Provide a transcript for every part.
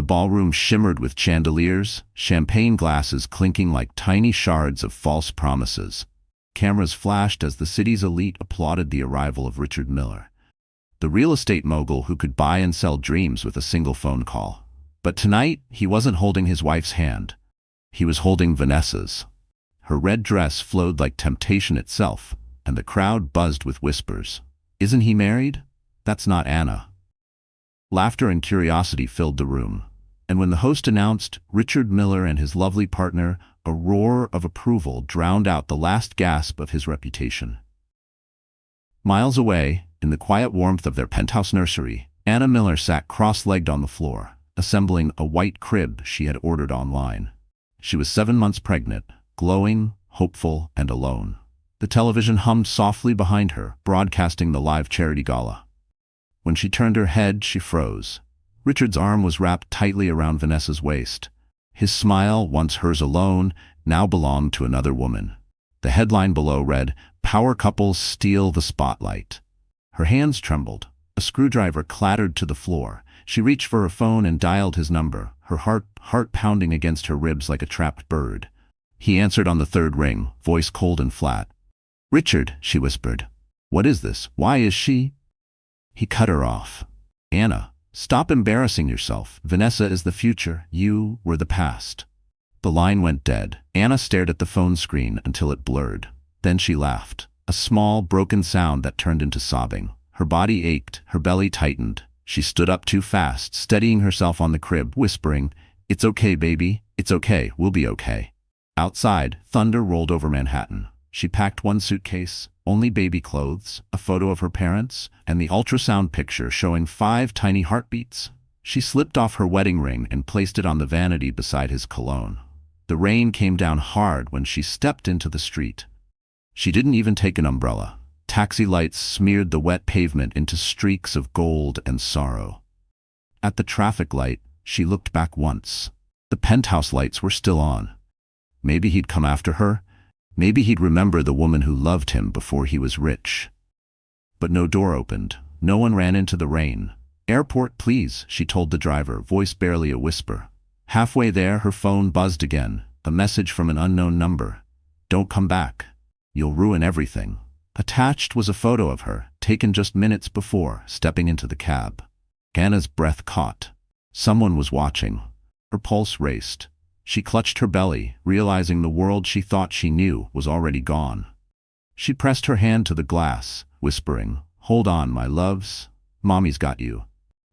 ballroom shimmered with chandeliers, champagne glasses clinking like tiny shards of false promises. Cameras flashed as the city's elite applauded the arrival of Richard Miller, the real estate mogul who could buy and sell dreams with a single phone call. But tonight, he wasn't holding his wife's hand. He was holding Vanessa's. Her red dress flowed like temptation itself, and the crowd buzzed with whispers. "Isn't he married? That's not Anna." Laughter and curiosity filled the room, and when the host announced Richard Miller and his lovely partner, a roar of approval drowned out the last gasp of his reputation. Miles away, in the quiet warmth of their penthouse nursery, Anna Miller sat cross-legged on the floor, assembling a white crib she had ordered online. She was 7 months pregnant, glowing, hopeful, and alone. The television hummed softly behind her, broadcasting the live charity gala. When she turned her head, she froze. Richard's arm was wrapped tightly around Vanessa's waist. His smile, once hers alone, now belonged to another woman. The headline below read, "Power couples steal the spotlight." Her hands trembled. A screwdriver clattered to the floor. She reached for her phone and dialed his number, her heart pounding against her ribs like a trapped bird. He answered on the third ring, voice cold and flat. "Richard," she whispered. "What is this? Why is she—" He cut her off. "Anna, stop embarrassing yourself. Vanessa is the future. You were the past." The line went dead. Anna stared at the phone screen until it blurred. Then she laughed, a small, broken sound that turned into sobbing. Her body ached, her belly tightened. She stood up too fast, steadying herself on the crib, whispering, "It's okay, baby. It's okay. We'll be okay." Outside, thunder rolled over Manhattan. She packed one suitcase, only baby clothes, a photo of her parents, and the ultrasound picture showing 5 tiny heartbeats. She slipped off her wedding ring and placed it on the vanity beside his cologne. The rain came down hard when she stepped into the street. She didn't even take an umbrella. Taxi lights smeared the wet pavement into streaks of gold and sorrow. At the traffic light, she looked back once. The penthouse lights were still on. Maybe he'd come after her. Maybe he'd remember the woman who loved him before he was rich. But no door opened. No one ran into the rain. "Airport, please," she told the driver, voice barely a whisper. Halfway there, her phone buzzed again, a message from an unknown number. "Don't come back. You'll ruin everything." Attached was a photo of her, taken just minutes before, stepping into the cab. Anna's breath caught. Someone was watching. Her pulse raced. She clutched her belly, realizing the world she thought she knew was already gone. She pressed her hand to the glass, whispering, "Hold on, my loves. Mommy's got you."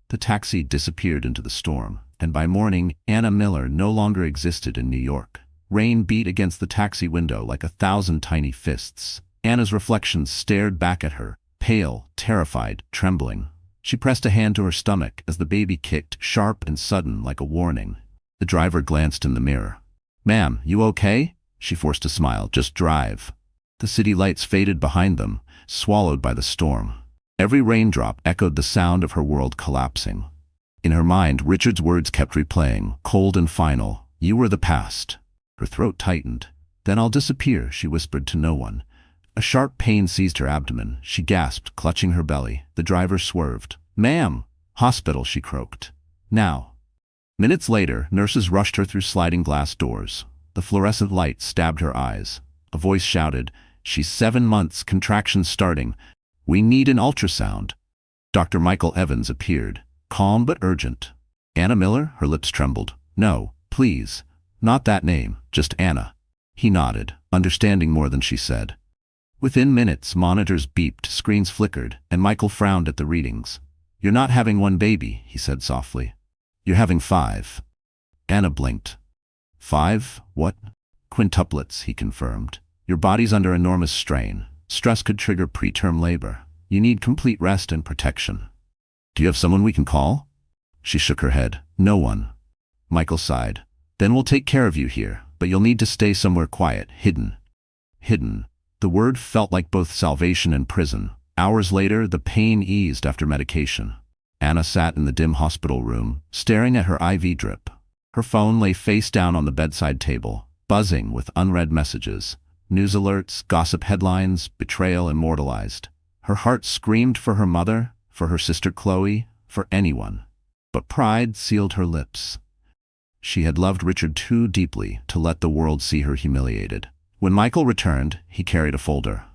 The taxi disappeared into the storm, and by morning, Anna Miller no longer existed in New York. Rain beat against the taxi window like 1,000 tiny fists. Anna's reflection stared back at her, pale, terrified, trembling. She pressed a hand to her stomach as the baby kicked, sharp and sudden like a warning. The driver glanced in the mirror. "Ma'am, you okay?" She forced a smile. "Just drive." The city lights faded behind them, swallowed by the storm. Every raindrop echoed the sound of her world collapsing. In her mind, Richard's words kept replaying, cold and final, "You were the past." Her throat tightened. "Then I'll disappear," she whispered to no one. A sharp pain seized her abdomen. She gasped, clutching her belly. The driver swerved. "Ma'am!" "Hospital," she croaked. "Now." Minutes later, nurses rushed her through sliding glass doors. The fluorescent light stabbed her eyes. A voice shouted, "She's 7 months, contractions starting. We need an ultrasound." Dr. Michael Evans appeared, calm but urgent. "Anna Miller?" Her lips trembled. "No, please. Not that name, just Anna." He nodded, understanding more than she said. Within minutes, monitors beeped, screens flickered, and Michael frowned at the readings. "You're not having one baby," he said softly. "You're having 5. Anna blinked. "5? What?" "Quintuplets," he confirmed. "Your body's under enormous strain. Stress could trigger preterm labor. You need complete rest and protection." "Do you have someone we can call?" She shook her head. "No one." Michael sighed. "Then we'll take care of you here, but you'll need to stay somewhere quiet, hidden." Hidden. The word felt like both salvation and prison. Hours later, the pain eased after medication. Anna sat in the dim hospital room, staring at her IV drip. Her phone lay face down on the bedside table, buzzing with unread messages. News alerts, gossip headlines, betrayal immortalized. Her heart screamed for her mother, for her sister Chloe, for anyone. But pride sealed her lips. She had loved Richard too deeply to let the world see her humiliated. When Michael returned, he carried a folder.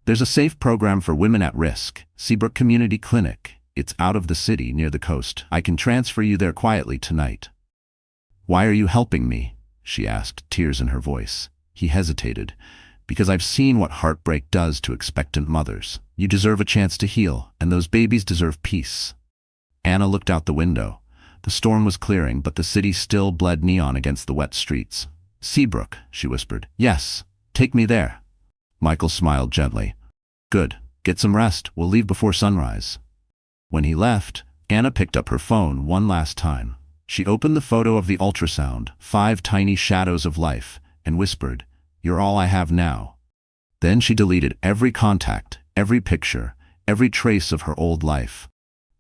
"There's a safe program for women at risk, Seabrook Community Clinic. It's out of the city, near the coast. I can transfer you there quietly tonight." "Why are you helping me?" she asked, tears in her voice. He hesitated. "Because I've seen what heartbreak does to expectant mothers. You deserve a chance to heal, and those babies deserve peace." Anna looked out the window. The storm was clearing, but the city still bled neon against the wet streets. "Seabrook," she whispered. "Yes, take me there." Michael smiled gently. "Good. Get some rest. We'll leave before sunrise." When he left, Anna picked up her phone one last time. She opened the photo of the ultrasound, 5 tiny shadows of life, and whispered, "You're all I have now." Then she deleted every contact, every picture, every trace of her old life.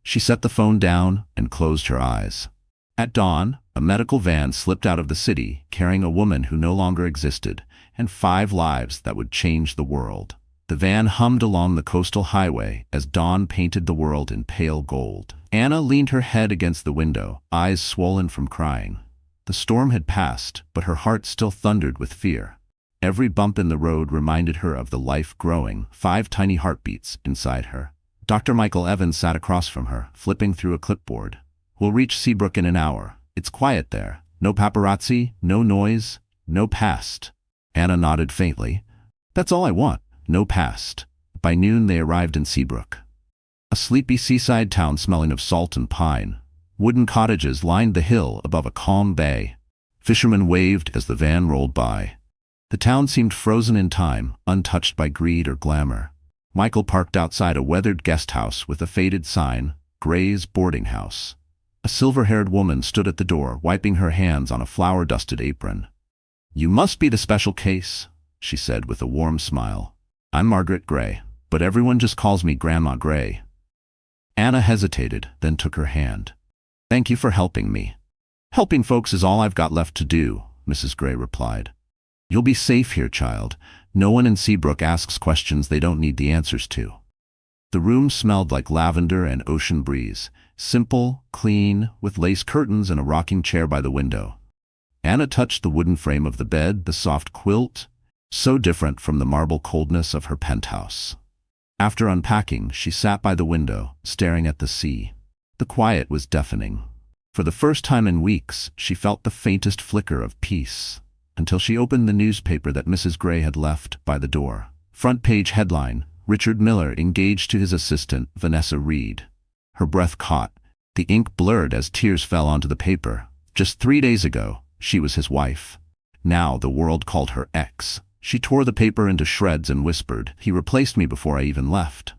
She set the phone down and closed her eyes. At dawn, a medical van slipped out of the city, carrying a woman who no longer existed, and 5 lives that would change the world. The van hummed along the coastal highway as dawn painted the world in pale gold. Anna leaned her head against the window, eyes swollen from crying. The storm had passed, but her heart still thundered with fear. Every bump in the road reminded her of the life growing, 5 tiny heartbeats inside her. Dr. Michael Evans sat across from her, flipping through a clipboard. "We'll reach Seabrook in an hour. It's quiet there. No paparazzi, no noise, no past." Anna nodded faintly. "That's all I want. No past." By noon they arrived in Seabrook. A sleepy seaside town smelling of salt and pine. Wooden cottages lined the hill above a calm bay. Fishermen waved as the van rolled by. The town seemed frozen in time, untouched by greed or glamour. Michael parked outside a weathered guest house with a faded sign, "Gray's Boarding House." A silver-haired woman stood at the door, wiping her hands on a flour-dusted apron. "You must be the special case," she said with a warm smile. "I'm Margaret Gray, but everyone just calls me Grandma Gray." Anna hesitated, then took her hand. "Thank you for helping me." "Helping folks is all I've got left to do," Mrs. Gray replied. "You'll be safe here, child. No one in Seabrook asks questions they don't need the answers to." The room smelled like lavender and ocean breeze, simple, clean, with lace curtains and a rocking chair by the window. Anna touched the wooden frame of the bed, the soft quilt, so different from the marble coldness of her penthouse. After unpacking, she sat by the window, staring at the sea. The quiet was deafening. For the first time in weeks, she felt the faintest flicker of peace, until she opened the newspaper that Mrs. Gray had left by the door. Front page headline, "Richard Miller engaged to his assistant, Vanessa Reed." Her breath caught. The ink blurred as tears fell onto the paper. Just 3 days ago, she was his wife. Now the world called her ex. She tore the paper into shreds and whispered, "He replaced me before I even left."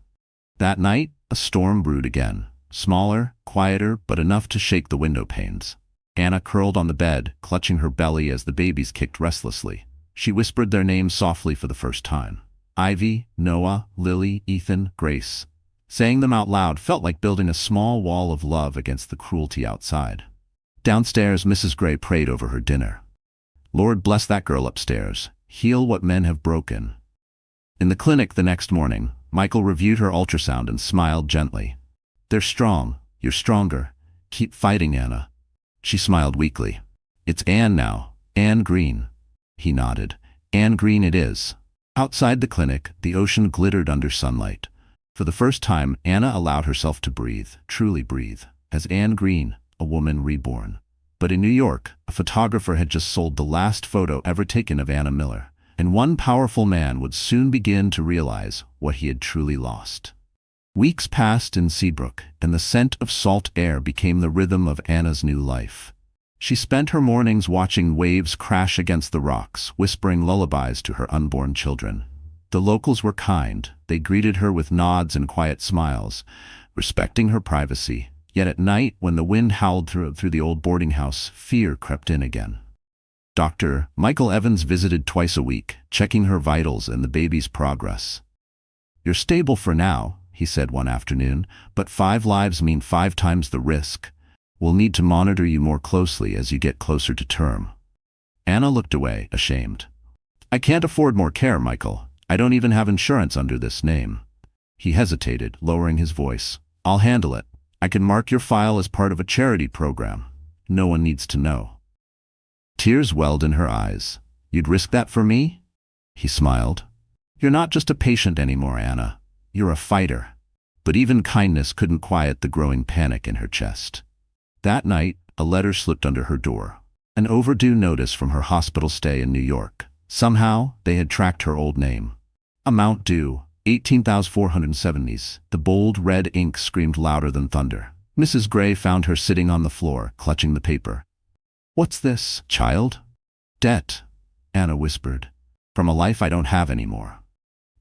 That night, a storm brewed again. Smaller, quieter, but enough to shake the window panes. Anna curled on the bed, clutching her belly as the babies kicked restlessly. She whispered their names softly for the first time. Ivy, Noah, Lily, Ethan, Grace. Saying them out loud felt like building a small wall of love against the cruelty outside. Downstairs, Mrs. Gray prayed over her dinner. "Lord, bless that girl upstairs. Heal what men have broken." In the clinic the next morning, Michael reviewed her ultrasound and smiled gently. "They're strong. You're stronger. Keep fighting, Anna." She smiled weakly. "It's Anne now. Anne Green." He nodded. "Anne Green it is." Outside the clinic, the ocean glittered under sunlight. For the first time, Anna allowed herself to breathe, truly breathe, as Anne Green, a woman reborn. But in New York, a photographer had just sold the last photo ever taken of Anna Miller, and one powerful man would soon begin to realize what he had truly lost. Weeks passed in Seabrook, and the scent of salt air became the rhythm of Anna's new life. She spent her mornings watching waves crash against the rocks, whispering lullabies to her unborn children. The locals were kind. They greeted her with nods and quiet smiles, respecting her privacy. Yet at night, when the wind howled through the old boarding house, fear crept in again. Dr. Michael Evans visited twice a week, checking her vitals and the baby's progress. "You're stable for now," he said one afternoon, "but 5 lives mean 5 times the risk. We'll need to monitor you more closely as you get closer to term." Anna looked away, ashamed. "I can't afford more care, Michael. I don't even have insurance under this name." He hesitated, lowering his voice. "I'll handle it. I can mark your file as part of a charity program. No one needs to know." Tears welled in her eyes. "You'd risk that for me?" He smiled. "You're not just a patient anymore, Anna. You're a fighter." But even kindness couldn't quiet the growing panic in her chest. That night, a letter slipped under her door. An overdue notice from her hospital stay in New York. Somehow, they had tracked her old name. Amount due, 18,470s. The bold red ink screamed louder than thunder. Mrs. Gray found her sitting on the floor, clutching the paper. "What's this, child?" "Debt," Anna whispered. "From a life I don't have anymore."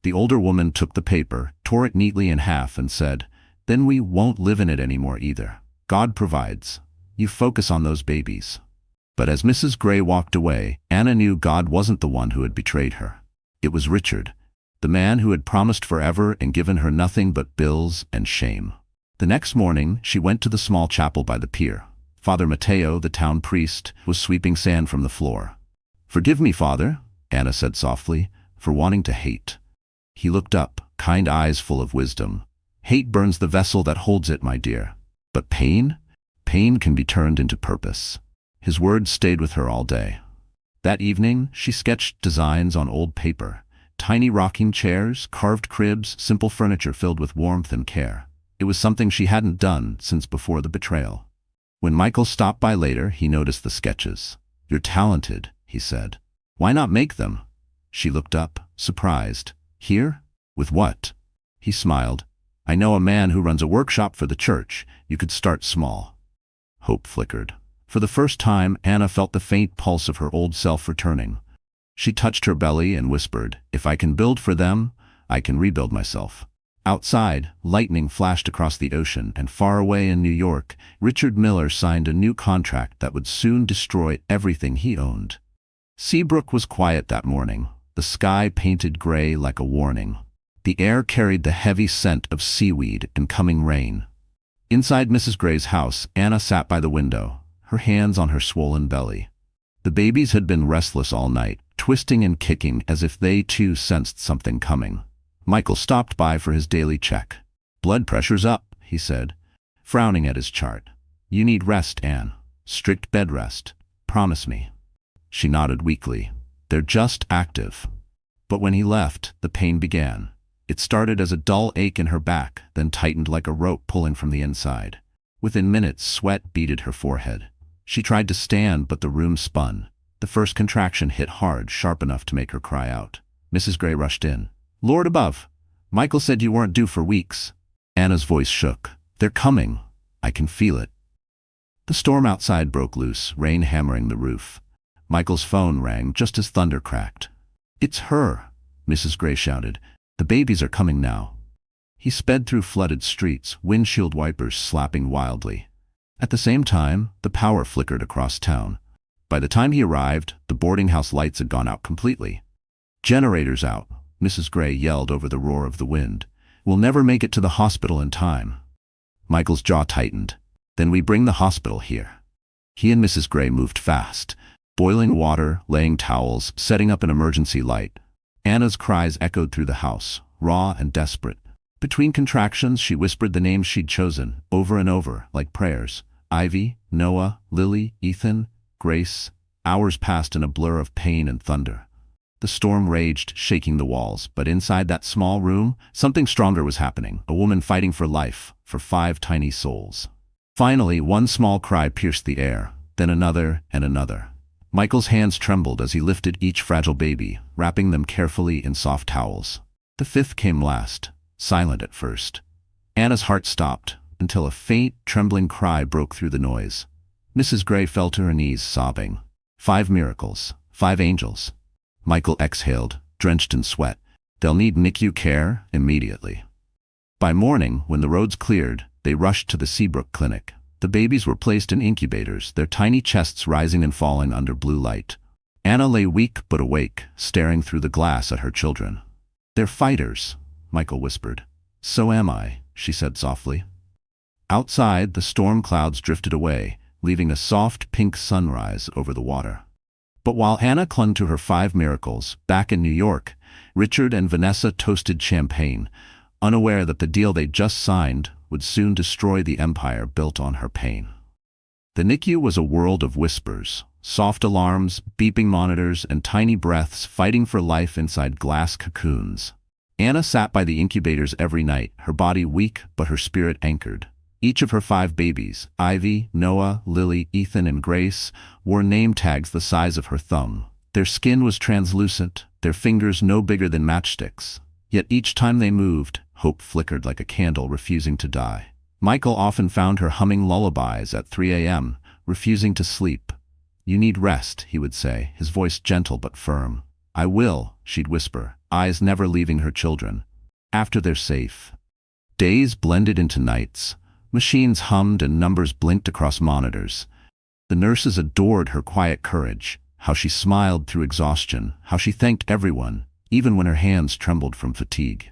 The older woman took the paper, tore it neatly in half, and said, "Then we won't live in it anymore either. God provides. You focus on those babies." But as Mrs. Gray walked away, Anna knew God wasn't the one who had betrayed her. It was Richard, the man who had promised forever and given her nothing but bills and shame. The next morning, she went to the small chapel by the pier. Father Mateo, the town priest, was sweeping sand from the floor. "Forgive me, Father," Anna said softly, "for wanting to hate." He looked up, kind eyes full of wisdom. "Hate burns the vessel that holds it, my dear. But pain? Pain can be turned into purpose." His words stayed with her all day. That evening, she sketched designs on old paper. Tiny rocking chairs, carved cribs, simple furniture filled with warmth and care. It was something she hadn't done since before the betrayal. When Michael stopped by later, he noticed the sketches. "You're talented," he said. "Why not make them?" She looked up, surprised. "Here? With what?" He smiled. "I know a man who runs a workshop for the church. You could start small." Hope flickered. For the first time, Anna felt the faint pulse of her old self returning. She touched her belly and whispered, "If I can build for them, I can rebuild myself." Outside, lightning flashed across the ocean, and far away in New York, Richard Miller signed a new contract that would soon destroy everything he owned. Seabrook was quiet that morning, the sky painted gray like a warning. The air carried the heavy scent of seaweed and coming rain. Inside Mrs. Gray's house, Anna sat by the window, her hands on her swollen belly. The babies had been restless all night, twisting and kicking as if they too sensed something coming. Michael stopped by for his daily check. "Blood pressure's up," he said, frowning at his chart. "You need rest, Anne. Strict bed rest. Promise me." She nodded weakly. "They're just active." But when he left, the pain began. It started as a dull ache in her back, then tightened like a rope pulling from the inside. Within minutes, sweat beaded her forehead. She tried to stand, but the room spun. The first contraction hit hard, sharp enough to make her cry out. Mrs. Gray rushed in. "Lord above! Michael said you weren't due for weeks." Anna's voice shook. "They're coming. I can feel it." The storm outside broke loose, rain hammering the roof. Michael's phone rang just as thunder cracked. "It's her," Mrs. Gray shouted. "The babies are coming now." He sped through flooded streets, windshield wipers slapping wildly. At the same time, the power flickered across town. By the time he arrived, the boarding house lights had gone out completely. "Generators out," Mrs. Gray yelled over the roar of the wind. "We'll never make it to the hospital in time." Michael's jaw tightened. "Then we bring the hospital here." He and Mrs. Gray moved fast. Boiling water, laying towels, setting up an emergency light. Anna's cries echoed through the house, raw and desperate. Between contractions, she whispered the names she'd chosen, over and over, like prayers. Ivy, Noah, Lily, Ethan, Grace. Hours passed in a blur of pain and thunder. The storm raged, shaking the walls, but inside that small room, something stronger was happening, a woman fighting for life, for 5 tiny souls. Finally, one small cry pierced the air, then another and another. Michael's hands trembled as he lifted each fragile baby, wrapping them carefully in soft towels. The 5th came last, silent at first. Anna's heart stopped, until a faint, trembling cry broke through the noise. Mrs. Gray fell to her knees, sobbing. 5 miracles, 5 angels. Michael exhaled, drenched in sweat. "They'll need NICU care immediately." By morning, when the roads cleared, they rushed to the Seabrook clinic. The babies were placed in incubators, their tiny chests rising and falling under blue light. Anna lay weak but awake, staring through the glass at her children. "They're fighters," Michael whispered. "So am I," she said softly. Outside, the storm clouds drifted away, leaving a soft pink sunrise over the water. But while Anna clung to her 5 miracles, back in New York, Richard and Vanessa toasted champagne, unaware that the deal they'd just signed would soon destroy the empire built on her pain. The NICU was a world of whispers, soft alarms, beeping monitors, and tiny breaths fighting for life inside glass cocoons. Anna sat by the incubators every night, her body weak but her spirit anchored. Each of her 5 babies, Ivy, Noah, Lily, Ethan, and Grace, wore name tags the size of her thumb. Their skin was translucent, their fingers no bigger than matchsticks. Yet each time they moved, hope flickered like a candle refusing to die. Michael often found her humming lullabies at 3 a.m., refusing to sleep. "You need rest," he would say, his voice gentle but firm. "I will," she'd whisper, eyes never leaving her children. "After they're safe." Days blended into nights. Machines hummed and numbers blinked across monitors. The nurses adored her quiet courage, how she smiled through exhaustion, how she thanked everyone, even when her hands trembled from fatigue.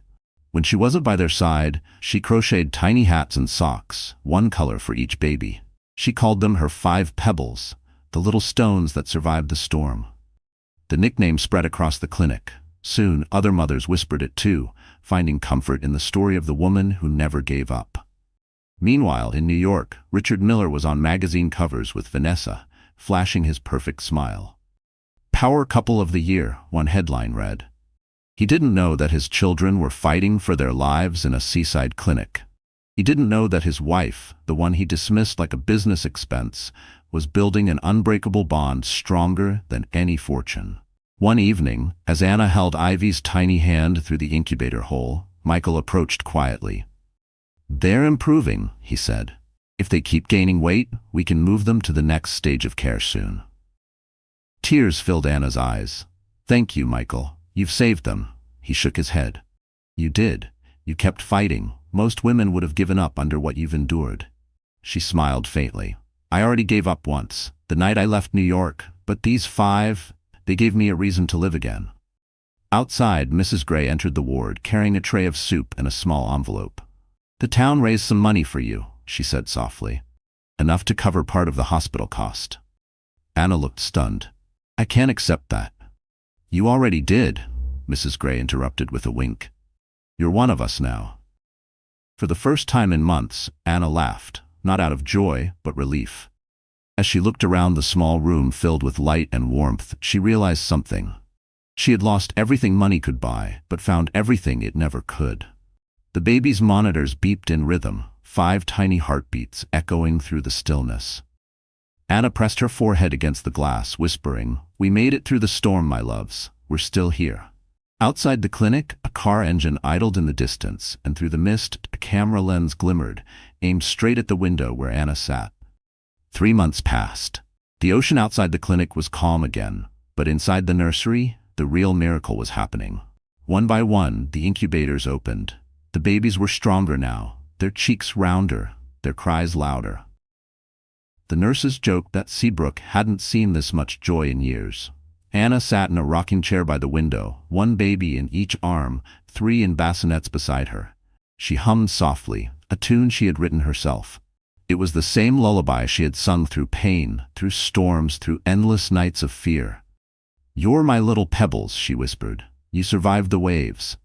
When she wasn't by their side, she crocheted tiny hats and socks, one color for each baby. She called them her 5 pebbles, the little stones that survived the storm. The nickname spread across the clinic. Soon, other mothers whispered it too, finding comfort in the story of the woman who never gave up. Meanwhile, in New York, Richard Miller was on magazine covers with Vanessa, flashing his perfect smile. "Power Couple of the Year," one headline read. He didn't know that his children were fighting for their lives in a seaside clinic. He didn't know that his wife, the one he dismissed like a business expense, was building an unbreakable bond stronger than any fortune. One evening, as Anna held Ivy's tiny hand through the incubator hole, Michael approached quietly. "They're improving," he said. "If they keep gaining weight, we can move them to the next stage of care soon." Tears filled Anna's eyes. "Thank you, Michael. You've saved them." He shook his head. "You did. You kept fighting. Most women would have given up under what you've endured." She smiled faintly. "I already gave up once, the night I left New York, but these 5, they gave me a reason to live again." Outside, Mrs. Gray entered the ward, carrying a tray of soup and a small envelope. "The town raised some money for you," she said softly. "Enough to cover part of the hospital cost." Anna looked stunned. "I can't accept that." "You already did," Mrs. Gray interrupted with a wink. "You're one of us now." For the first time in months, Anna laughed, not out of joy, but relief. As she looked around the small room filled with light and warmth, she realized something. She had lost everything money could buy, but found everything it never could. The baby's monitors beeped in rhythm, 5 tiny heartbeats echoing through the stillness. Anna pressed her forehead against the glass, whispering, "We made it through the storm, my loves. We're still here." Outside the clinic, a car engine idled in the distance, and through the mist, a camera lens glimmered, aimed straight at the window where Anna sat. 3 months passed. The ocean outside the clinic was calm again, but inside the nursery, the real miracle was happening. One by one, the incubators opened. The babies were stronger now, their cheeks rounder, their cries louder. The nurses joked that Seabrook hadn't seen this much joy in years. Anna sat in a rocking chair by the window, 1 baby in each arm, 3 in bassinets beside her. She hummed softly, a tune she had written herself. It was the same lullaby she had sung through pain, through storms, through endless nights of fear. "You're my little pebbles," she whispered. "You survived the waves."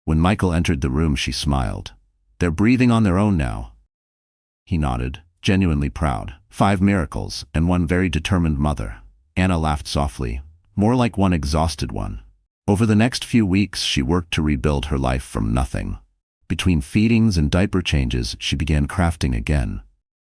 When Michael entered the room, she smiled. "They're breathing on their own now." He nodded, genuinely proud. 5 miracles, and 1 very determined mother. Anna laughed softly, more like one exhausted one. Over the next few weeks, she worked to rebuild her life from nothing. Between feedings and diaper changes, she began crafting again.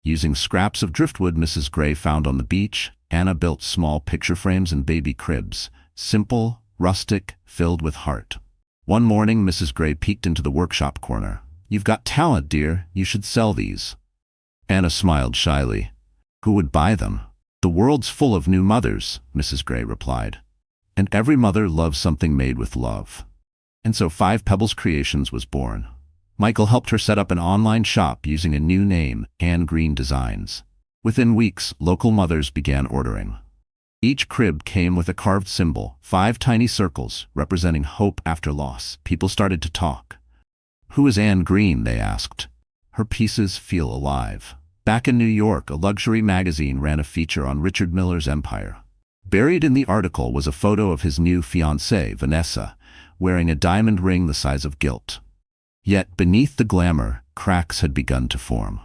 Using scraps of driftwood Mrs. Gray found on the beach, Anna built small picture frames and baby cribs, simple, rustic, filled with heart. One morning, Mrs. Gray peeked into the workshop corner. "You've got talent, dear. You should sell these." Anna smiled shyly. "Who would buy them?" "The world's full of new mothers," Mrs. Gray replied. "And every mother loves something made with love." And so 5 Pebbles Creations was born. Michael helped her set up an online shop using a new name, Anne Green Designs. Within weeks, local mothers began ordering. Each crib came with a carved symbol, 5 tiny circles representing hope after loss. People started to talk. "Who is Anne Green?" they asked. "Her pieces feel alive." Back in New York, a luxury magazine ran a feature on Richard Miller's empire. Buried in the article was a photo of his new fiancée, Vanessa, wearing a diamond ring the size of gilt. Yet beneath the glamour, cracks had begun to form.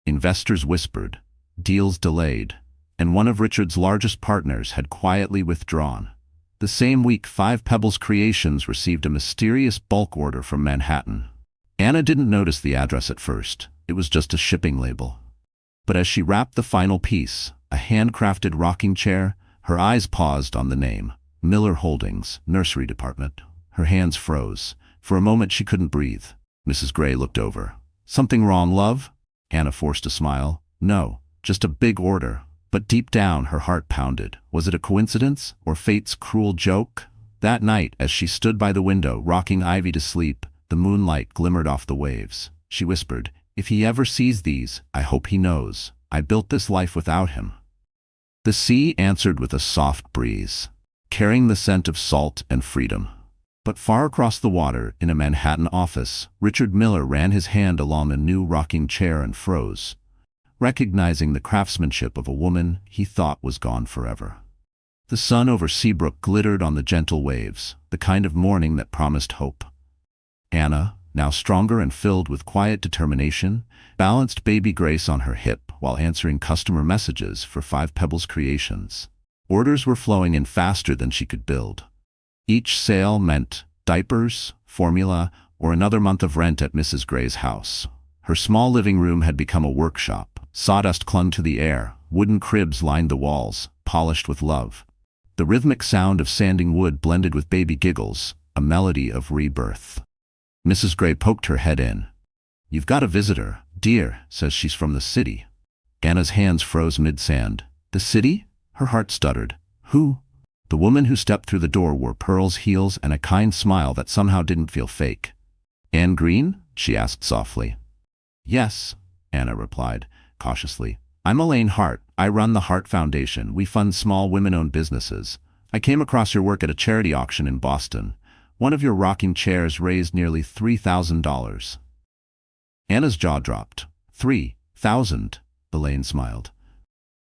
Investors whispered, deals delayed, and one of Richard's largest partners had quietly withdrawn. The same week, Five Pebbles Creations received a mysterious bulk order from Manhattan. Anna didn't notice the address at first. It was just a shipping label. But as she wrapped the final piece, a handcrafted rocking chair, her eyes paused on the name, Miller Holdings, Nursery Department. Her hands froze. For a moment she couldn't breathe. Mrs. Gray looked over. Something wrong, love? Anna forced a smile. No, just a big order. But deep down her heart pounded. Was it a coincidence or fate's cruel joke? That night, as she stood by the window, rocking Ivy to sleep, the moonlight glimmered off the waves. She whispered, if he ever sees these, I hope he knows. I built this life without him. The sea answered with a soft breeze, carrying the scent of salt and freedom. But far across the water, in a Manhattan office, Richard Miller ran his hand along a new rocking chair and froze, recognizing the craftsmanship of a woman he thought was gone forever. The sun over Seabrook glittered on the gentle waves, the kind of morning that promised hope. Anna, now stronger and filled with quiet determination, balanced baby Grace on her hip while answering customer messages for Five Pebbles Creations. Orders were flowing in faster than she could build. Each sale meant diapers, formula, or another month of rent at Mrs. Gray's house. Her small living room had become a workshop. Sawdust clung to the air, wooden cribs lined the walls, polished with love. The rhythmic sound of sanding wood blended with baby giggles, a melody of rebirth. Mrs. Gray poked her head in. You've got a visitor, dear, says she's from the city. Anna's hands froze mid-sand. The city? Her heart stuttered. Who? The woman who stepped through the door wore pearls, heels, and a kind smile that somehow didn't feel fake. Anne Green? She asked softly. Yes, Anna replied, cautiously. I'm Elaine Hart. I run the Hart Foundation. We fund small women-owned businesses. I came across your work at a charity auction in Boston. One of your rocking chairs raised nearly $3,000. Anna's jaw dropped. 3,000, Elaine smiled.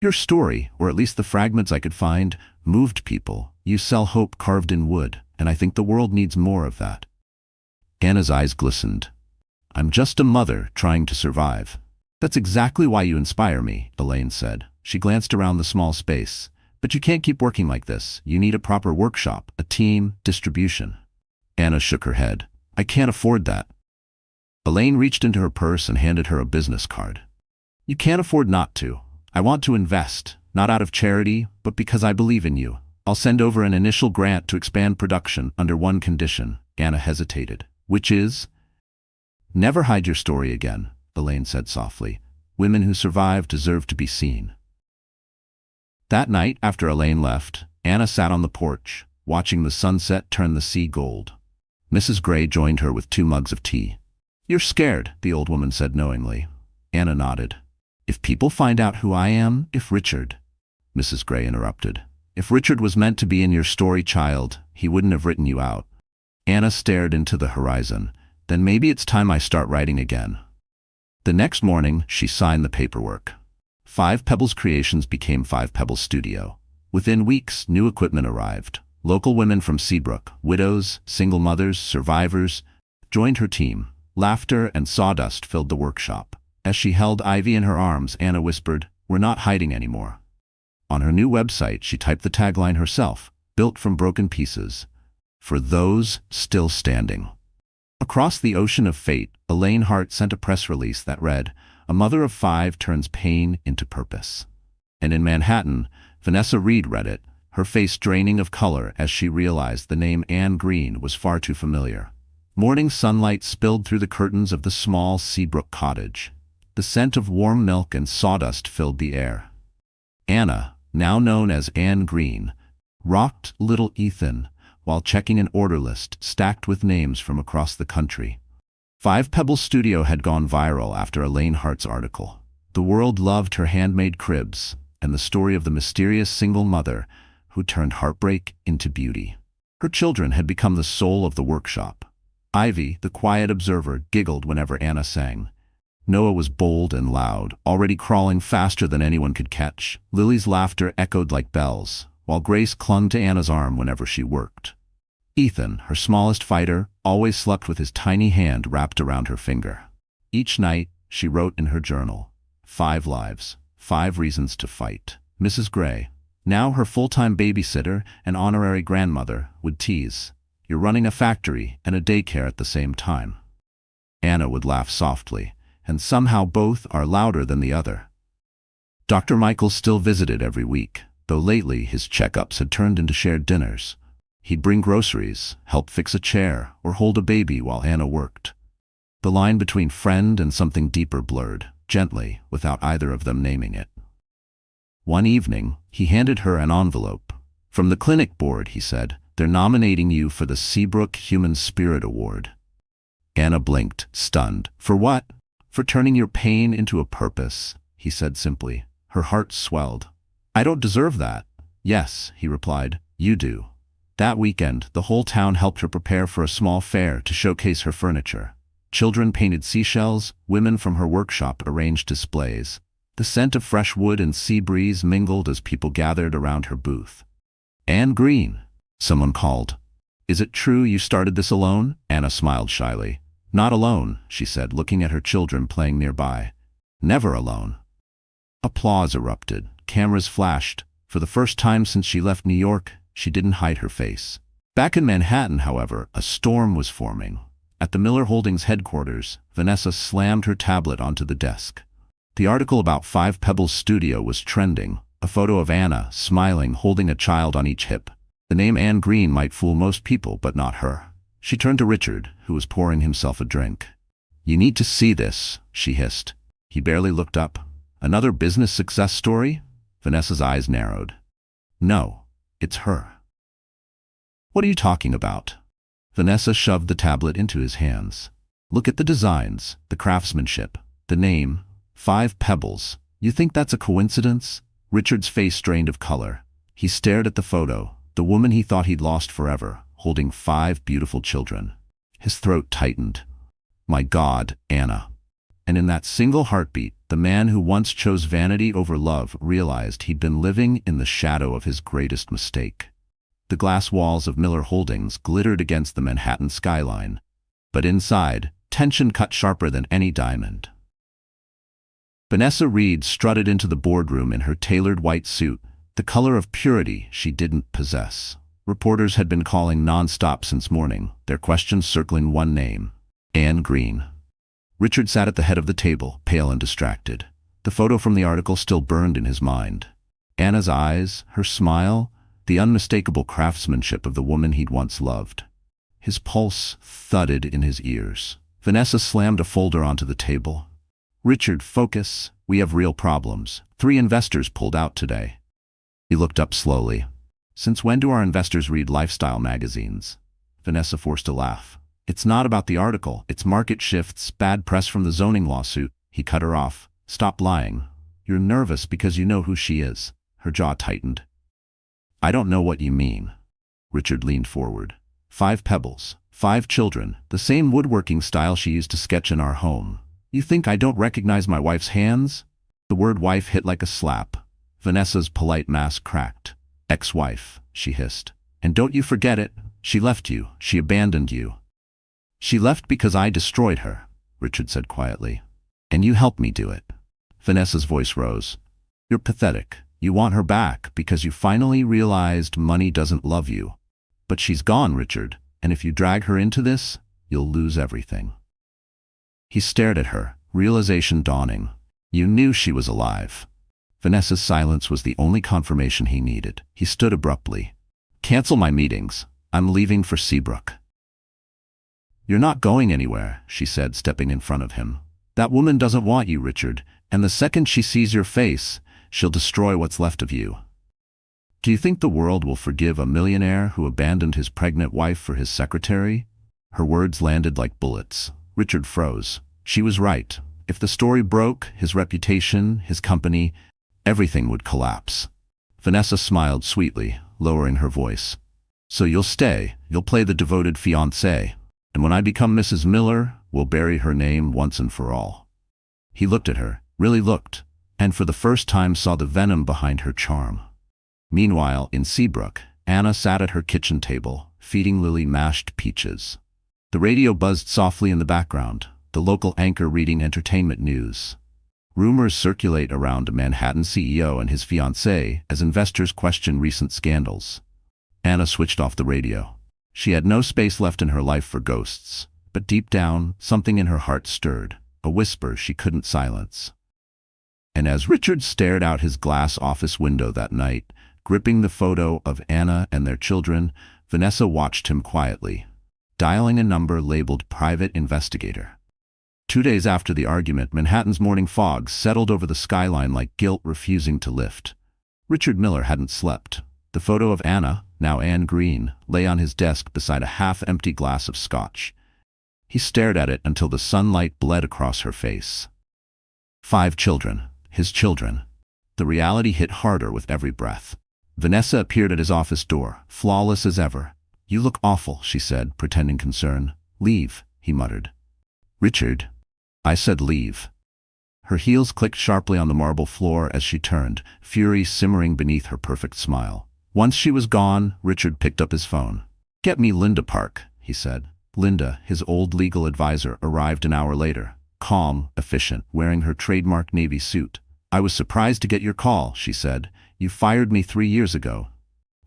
Your story, or at least the fragments I could find, moved people. You sell hope carved in wood, and I think the world needs more of that. Anna's eyes glistened. I'm just a mother trying to survive. That's exactly why you inspire me, Elaine said. She glanced around the small space. But you can't keep working like this. You need a proper workshop, a team, distribution. Anna shook her head. I can't afford that. Elaine reached into her purse and handed her a business card. You can't afford not to. I want to invest, not out of charity, but because I believe in you. I'll send over an initial grant to expand production under one condition. Anna hesitated. Which is? Never hide your story again, Elaine said softly. Women who survive deserve to be seen. That night, after Elaine left, Anna sat on the porch, watching the sunset turn the sea gold. Mrs. Gray joined her with 2 mugs of tea. You're scared, the old woman said knowingly. Anna nodded. If people find out who I am, if Richard... Mrs. Gray interrupted. If Richard was meant to be in your story, child, he wouldn't have written you out. Anna stared into the horizon. Then maybe it's time I start writing again. The next morning, she signed the paperwork. Five Pebbles Creations became Five Pebbles Studio. Within weeks, new equipment arrived. Local women from Seabrook, widows, single mothers, survivors, joined her team. Laughter and sawdust filled the workshop. As she held Ivy in her arms, Anna whispered, "We're not hiding anymore." On her new website, she typed the tagline herself, "Built from broken pieces. For those still standing." Across the ocean of fate, Elaine Hart sent a press release that read, "A mother of 5 turns pain into purpose." And in Manhattan, Vanessa Reed read it, her face draining of color as she realized the name Anne Green was far too familiar. Morning sunlight spilled through the curtains of the small Seabrook cottage. The scent of warm milk and sawdust filled the air. Anna, now known as Anne Green, rocked little Ethan while checking an order list stacked with names from across the country. Five Pebbles Studio had gone viral after Elaine Hart's article. The world loved her handmade cribs and the story of the mysterious single mother who turned heartbreak into beauty. Her children had become the soul of the workshop. Ivy, the quiet observer, giggled whenever Anna sang. Noah was bold and loud, already crawling faster than anyone could catch. Lily's laughter echoed like bells, while Grace clung to Anna's arm whenever she worked. Ethan, her smallest fighter, always slept with his tiny hand wrapped around her finger. Each night, she wrote in her journal, 5 lives, 5 reasons to fight. Mrs. Gray, now her full-time babysitter and honorary grandmother, would tease, "You're running a factory and a daycare at the same time." Anna would laugh softly, and somehow both are louder than the other. Dr. Michael still visited every week, though lately his checkups had turned into shared dinners. He'd bring groceries, help fix a chair, or hold a baby while Anna worked. The line between friend and something deeper blurred, gently, without either of them naming it. One evening, he handed her an envelope. "From the clinic board," he said, "they're nominating you for the Seabrook Human Spirit Award." Anna blinked, stunned. "For what?" "For turning your pain into a purpose," he said simply. Her heart swelled. "I don't deserve that." "Yes," he replied, "you do." That weekend, the whole town helped her prepare for a small fair to showcase her furniture. Children painted seashells, women from her workshop arranged displays. The scent of fresh wood and sea breeze mingled as people gathered around her booth. "Anne Green," someone called. "Is it true you started this alone?" Anna smiled shyly. "Not alone," she said, looking at her children playing nearby. "Never alone." Applause erupted. Cameras flashed. For the first time since she left New York, she didn't hide her face. Back in Manhattan, however, a storm was forming. At the Miller Holdings headquarters, Vanessa slammed her tablet onto the desk. The article about 5 Pebbles Studio was trending, a photo of Anna, smiling, holding a child on each hip. The name Anne Green might fool most people, but not her. She turned to Richard, who was pouring himself a drink. "You need to see this," she hissed. He barely looked up. "Another business success story?" Vanessa's eyes narrowed. "No, it's her." "What are you talking about?" Vanessa shoved the tablet into his hands. "Look at the designs, the craftsmanship, the name, 5 Pebbles. You think that's a coincidence?" Richard's face strained of color. He stared at the photo, the woman he thought he'd lost forever, holding 5 beautiful children. His throat tightened. "My God, Anna." And in that single heartbeat, the man who once chose vanity over love realized he'd been living in the shadow of his greatest mistake. The glass walls of Miller Holdings glittered against the Manhattan skyline, but inside, tension cut sharper than any diamond. Vanessa Reed strutted into the boardroom in her tailored white suit, the color of purity she didn't possess. Reporters had been calling non-stop since morning, their questions circling one name: Anne Green. Richard sat at the head of the table, pale and distracted. The photo from the article still burned in his mind. Anna's eyes, her smile, the unmistakable craftsmanship of the woman he'd once loved. His pulse thudded in his ears. Vanessa slammed a folder onto the table. "Richard, focus. We have real problems. 3 investors pulled out today." He looked up slowly. "Since when do our investors read lifestyle magazines?" Vanessa forced a laugh. "It's not about the article. It's market shifts, bad press from the zoning lawsuit." He cut her off. "Stop lying. You're nervous because you know who she is." Her jaw tightened. "I don't know what you mean." Richard leaned forward. 5 Pebbles, 5 children, the same woodworking style she used to sketch in our home. "You think I don't recognize my wife's hands?" The word wife hit like a slap. Vanessa's polite mask cracked. "Ex-wife," she hissed. "And don't you forget it. She left you. She abandoned you." "She left because I destroyed her," Richard said quietly. "And you helped me do it." Vanessa's voice rose. "You're pathetic. You want her back because you finally realized money doesn't love you. But she's gone, Richard, and if you drag her into this, you'll lose everything." He stared at her, realization dawning. "You knew she was alive." Vanessa's silence was the only confirmation he needed. He stood abruptly. "Cancel my meetings. I'm leaving for Seabrook." "You're not going anywhere," she said, stepping in front of him. "That woman doesn't want you, Richard, and the second she sees your face, she'll destroy what's left of you." "Do you think the world will forgive a millionaire who abandoned his pregnant wife for his secretary?" Her words landed like bullets. Richard froze. She was right. If the story broke, his reputation, his company, everything would collapse. Vanessa smiled sweetly, lowering her voice. "So you'll stay, you'll play the devoted fiancé, and when I become Mrs. Miller, we'll bury her name once and for all." He looked at her, really looked, and for the first time saw the venom behind her charm. Meanwhile, in Seabrook, Anna sat at her kitchen table, feeding Lily mashed peaches. The radio buzzed softly in the background, the local anchor reading entertainment news. Rumors circulate around a Manhattan CEO and his fiancée as investors question recent scandals. Anna switched off the radio. She had no space left in her life for ghosts, but deep down, something in her heart stirred, a whisper she couldn't silence. And as Richard stared out his glass office window that night, gripping the photo of Anna and their children, Vanessa watched him quietly, dialing a number labeled Private Investigator. 2 days after the argument, Manhattan's morning fog settled over the skyline like guilt refusing to lift. Richard Miller hadn't slept. The photo of Anna, now Anne Green, lay on his desk beside a half-empty glass of scotch. He stared at it until the sunlight bled across her face. 5 children. His children. The reality hit harder with every breath. Vanessa appeared at his office door, flawless as ever. "You look awful," she said, pretending concern. "Leave," he muttered. "Richard." "I said leave." Her heels clicked sharply on the marble floor as she turned, fury simmering beneath her perfect smile. Once she was gone, Richard picked up his phone. "Get me Linda Park," he said. Linda, his old legal advisor, arrived an hour later, calm, efficient, wearing her trademark navy suit. "I was surprised to get your call," she said. "You fired me 3 years ago.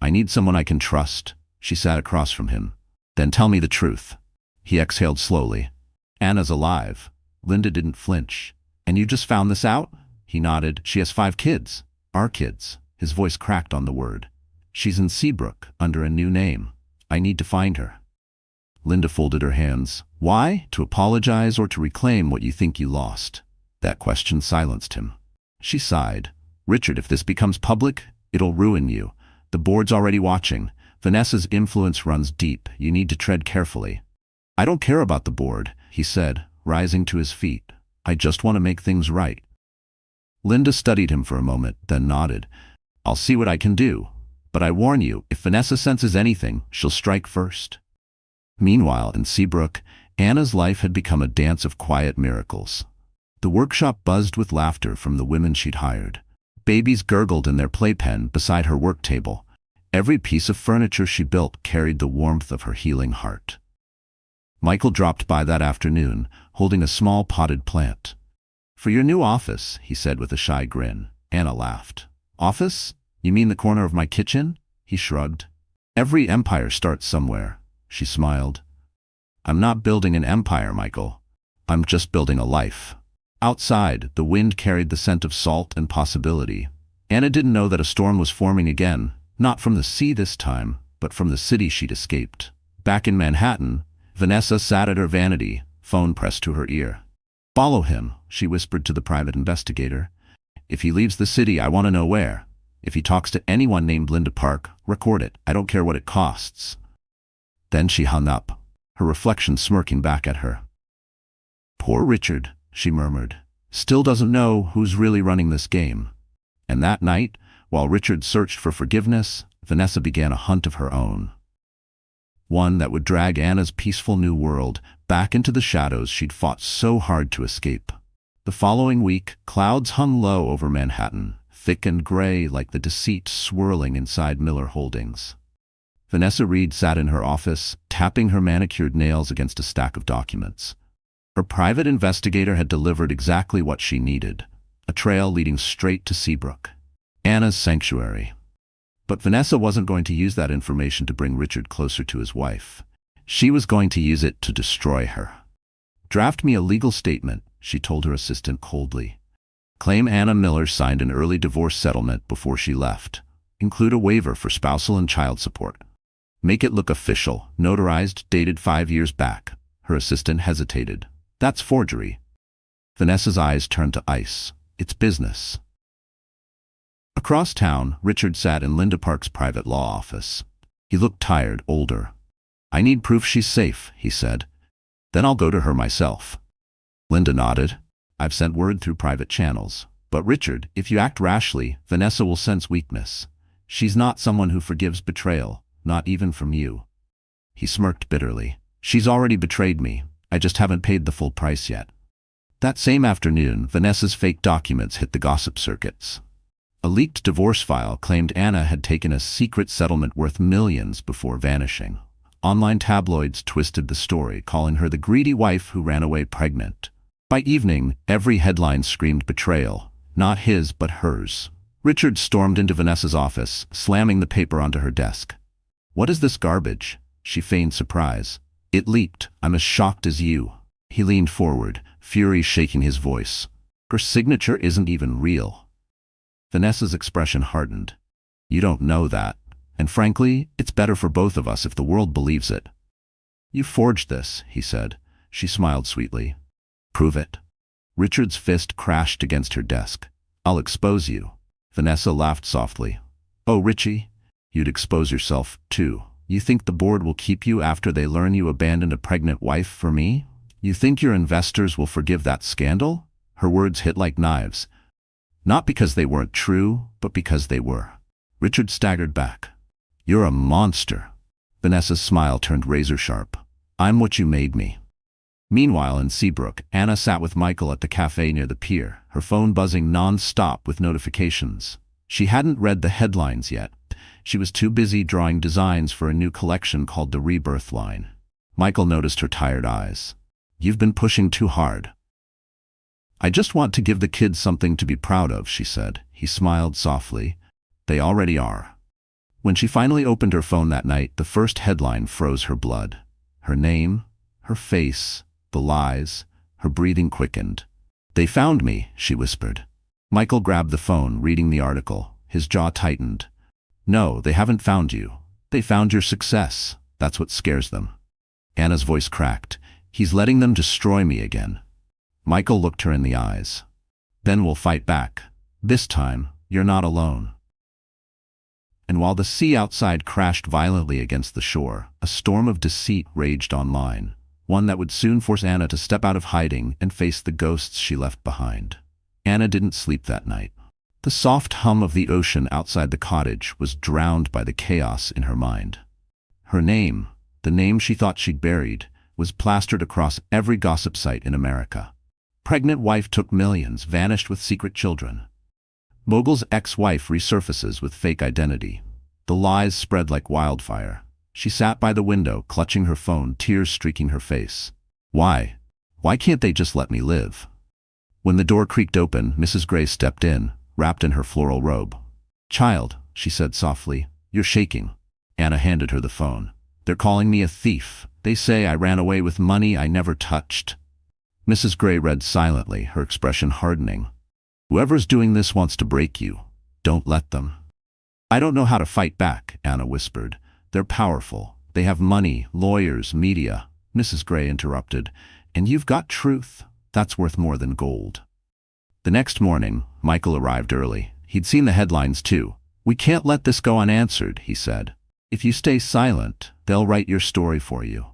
I need someone I can trust." She sat across from him. "Then tell me the truth." He exhaled slowly. "Anna's alive." Linda didn't flinch. "And you just found this out?" He nodded. "She has 5 kids. Our kids." His voice cracked on the word. "She's in Seabrook, under a new name. I need to find her." Linda folded her hands. "Why? To apologize or to reclaim what you think you lost?" That question silenced him. She sighed. "Richard, if this becomes public, it'll ruin you. The board's already watching. Vanessa's influence runs deep. You need to tread carefully." "I don't care about the board," he said, rising to his feet. "I just want to make things right." Linda studied him for a moment, then nodded. "I'll see what I can do. But I warn you, if Vanessa senses anything, she'll strike first." Meanwhile, in Seabrook, Anna's life had become a dance of quiet miracles. The workshop buzzed with laughter from the women she'd hired. Babies gurgled in their playpen beside her work table. Every piece of furniture she built carried the warmth of her healing heart. Michael dropped by that afternoon, holding a small potted plant. "For your new office," he said with a shy grin. Anna laughed. "Office? You mean the corner of my kitchen?" He shrugged. "Every empire starts somewhere." She smiled. "I'm not building an empire, Michael. I'm just building a life." Outside, the wind carried the scent of salt and possibility. Anna didn't know that a storm was forming again, not from the sea this time, but from the city she'd escaped. Back in Manhattan, Vanessa sat at her vanity, phone pressed to her ear. "Follow him," she whispered to the private investigator. "If he leaves the city, I want to know where. If he talks to anyone named Linda Park, record it. I don't care what it costs." Then she hung up, her reflection smirking back at her. "Poor Richard," she murmured, "still doesn't know who's really running this game." And that night, while Richard searched for forgiveness, Vanessa began a hunt of her own. One that would drag Anna's peaceful new world back into the shadows she'd fought so hard to escape. The following week, clouds hung low over Manhattan, thick and gray like the deceit swirling inside Miller Holdings. Vanessa Reed sat in her office, tapping her manicured nails against a stack of documents. Her private investigator had delivered exactly what she needed, a trail leading straight to Seabrook, Anna's sanctuary. But Vanessa wasn't going to use that information to bring Richard closer to his wife. She was going to use it to destroy her. "Draft me a legal statement," she told her assistant coldly. "Claim Anna Miller signed an early divorce settlement before she left. Include a waiver for spousal and child support. Make it look official, notarized, dated 5 years back." Her assistant hesitated. "That's forgery." Vanessa's eyes turned to ice. "It's business." Across town, Richard sat in Linda Park's private law office. He looked tired, older. "I need proof she's safe," he said. "Then I'll go to her myself." Linda nodded. "I've sent word through private channels. But Richard, if you act rashly, Vanessa will sense weakness. She's not someone who forgives betrayal, not even from you." He smirked bitterly. "She's already betrayed me. I just haven't paid the full price yet." That same afternoon, Vanessa's fake documents hit the gossip circuits. A leaked divorce file claimed Anna had taken a secret settlement worth millions before vanishing. Online tabloids twisted the story, calling her the greedy wife who ran away pregnant. By evening, every headline screamed betrayal, not his but hers. Richard stormed into Vanessa's office, slamming the paper onto her desk. "What is this garbage?" She feigned surprise. It leaked. "I'm as shocked as you." He leaned forward, fury shaking his voice. "Her signature isn't even real." Vanessa's expression hardened. "You don't know that. And frankly, it's better for both of us if the world believes it." "You forged this," he said. She smiled sweetly. "Prove it." Richard's fist crashed against her desk. "I'll expose you." Vanessa laughed softly. "Oh, Richie, you'd expose yourself, too. You think the board will keep you after they learn you abandoned a pregnant wife for me? You think your investors will forgive that scandal?" Her words hit like knives. Not because they weren't true, but because they were. Richard staggered back. "You're a monster." Vanessa's smile turned razor-sharp. "I'm what you made me." Meanwhile, in Seabrook, Anna sat with Michael at the cafe near the pier, her phone buzzing non-stop with notifications. She hadn't read the headlines yet. She was too busy drawing designs for a new collection called the Rebirth line. Michael noticed her tired eyes. "You've been pushing too hard." "I just want to give the kids something to be proud of," she said. He smiled softly. "They already are." When she finally opened her phone that night, the first headline froze her blood. Her name, her face, the lies, her breathing quickened. "They found me," she whispered. Michael grabbed the phone, reading the article. His jaw tightened. "No, they haven't found you. They found your success. That's what scares them." Anna's voice cracked. "He's letting them destroy me again." Michael looked her in the eyes. "Then we'll fight back. This time, you're not alone." And while the sea outside crashed violently against the shore, a storm of deceit raged online, one that would soon force Anna to step out of hiding and face the ghosts she left behind. Anna didn't sleep that night. The soft hum of the ocean outside the cottage was drowned by the chaos in her mind. Her name, the name she thought she'd buried, was plastered across every gossip site in America. Pregnant wife took millions, vanished with secret children. Mogul's ex-wife resurfaces with fake identity. The lies spread like wildfire. She sat by the window, clutching her phone, tears streaking her face. Why? Why can't they just let me live? When the door creaked open, Mrs. Gray stepped in, wrapped in her floral robe. "Child," she said softly, "you're shaking." Anna handed her the phone. "They're calling me a thief. They say I ran away with money I never touched." Mrs. Gray read silently, her expression hardening. "Whoever's doing this wants to break you. Don't let them." "I don't know how to fight back," Anna whispered. "They're powerful. They have money, lawyers, media." Mrs. Gray interrupted. "And you've got truth. That's worth more than gold." The next morning, Michael arrived early. He'd seen the headlines too. "We can't let this go unanswered," he said. "If you stay silent, they'll write your story for you."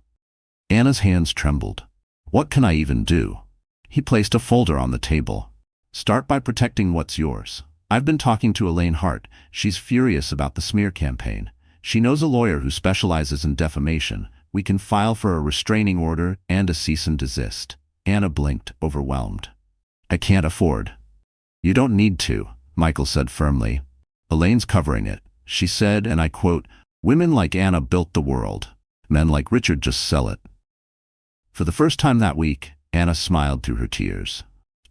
Anna's hands trembled. "What can I even do?" He placed a folder on the table. "Start by protecting what's yours. I've been talking to Elaine Hart. She's furious about the smear campaign. She knows a lawyer who specializes in defamation. We can file for a restraining order and a cease and desist." Anna blinked, overwhelmed. "I can't afford." "You don't need to," Michael said firmly. "Elaine's covering it. She said, and I quote, 'Women like Anna built the world. Men like Richard just sell it.'" For the first time that week, Anna smiled through her tears.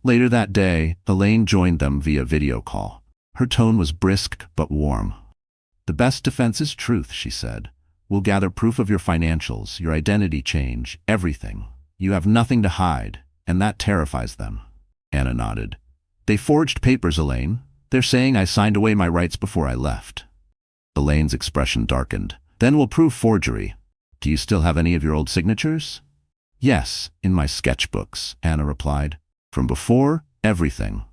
Later that day, Elaine joined them via video call. Her tone was brisk but warm. "The best defense is truth," she said. "We'll gather proof of your financials, your identity change, everything. You have nothing to hide, and that terrifies them." Anna nodded. "They forged papers, Elaine. They're saying I signed away my rights before I left." Elaine's expression darkened. "Then we'll prove forgery. Do you still have any of your old signatures?" "Yes, in my sketchbooks," Anna replied. "From before, everything."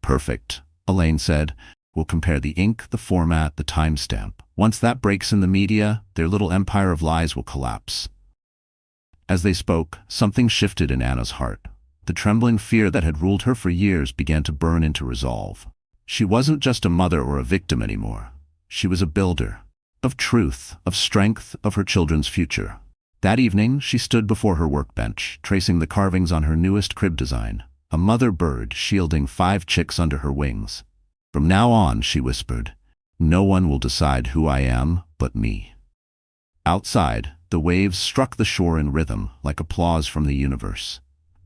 "Perfect," Elaine said. "We'll compare the ink, the format, the timestamp. Once that breaks in the media, their little empire of lies will collapse." As they spoke, something shifted in Anna's heart. The trembling fear that had ruled her for years began to burn into resolve. She wasn't just a mother or a victim anymore. She was a builder. Of truth, of strength, of her children's future. That evening, she stood before her workbench, tracing the carvings on her newest crib design. A mother bird shielding 5 chicks under her wings. "From now on," she whispered, "no one will decide who I am but me." Outside, The waves struck the shore in rhythm, like applause from the universe.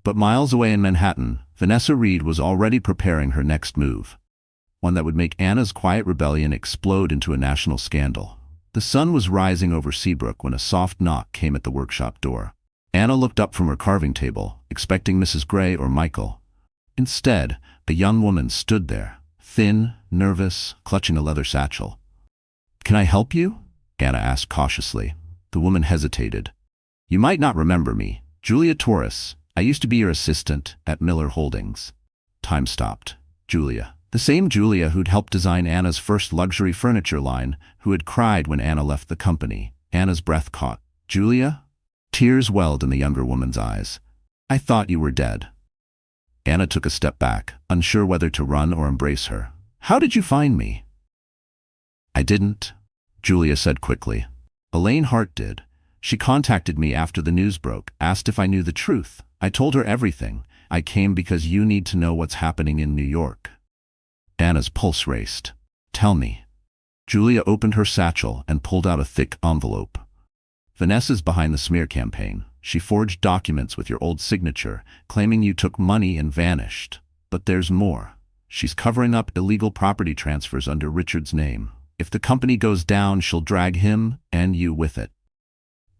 But miles away in Manhattan, Vanessa Reed was already preparing her next move, one that would make Anna's quiet rebellion explode into a national scandal. The sun was rising over Seabrook when a soft knock came at the workshop door. Anna looked up from her carving table, expecting Mrs. Gray or Michael. Instead, a young woman stood there, thin, nervous, clutching a leather satchel. "Can I help you?" Anna asked cautiously. The woman hesitated. "You might not remember me. Julia Torres. I used to be your assistant at Miller Holdings." Time stopped. Julia. The same Julia who'd helped design Anna's first luxury furniture line, who had cried when Anna left the company. Anna's breath caught. "Julia?" Tears welled in the younger woman's eyes. "I thought you were dead." Anna took a step back, unsure whether to run or embrace her. "How did you find me?" "I didn't," Julia said quickly. "Elaine Hart did. She contacted me after the news broke, asked if I knew the truth. I told her everything. I came because you need to know what's happening in New York." Anna's pulse raced. "Tell me." Julia opened her satchel and pulled out a thick envelope. "Vanessa's behind the smear campaign. She forged documents with your old signature, claiming you took money and vanished. But there's more. She's covering up illegal property transfers under Richard's name. If the company goes down, she'll drag him and you with it."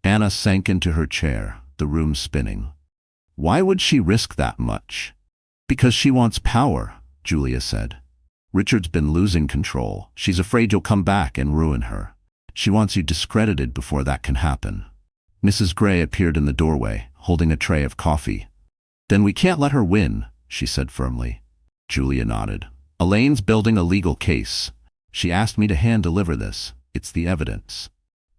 Anna sank into her chair, the room spinning. "Why would she risk that much?" "Because she wants power," Julia said. "Richard's been losing control. She's afraid you'll come back and ruin her. She wants you discredited before that can happen." Mrs. Gray appeared in the doorway, holding a tray of coffee. "Then we can't let her win," she said firmly. Julia nodded. "Elaine's building a legal case. She asked me to hand-deliver this. It's the evidence."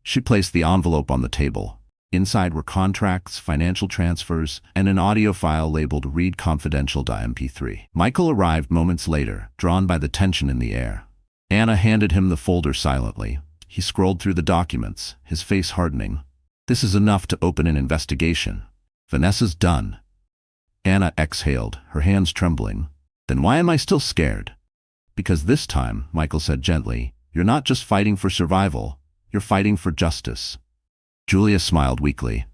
She placed the envelope on the table. Inside were contracts, financial transfers, and an audio file labeled Read Confidential.mp3. Michael arrived moments later, drawn by the tension in the air. Anna handed him the folder silently. He scrolled through the documents, his face hardening. "This is enough to open an investigation. Vanessa's done." Anna exhaled, her hands trembling. "Then why am I still scared?" "Because this time," Michael said gently, "you're not just fighting for survival, you're fighting for justice." Julia smiled weakly.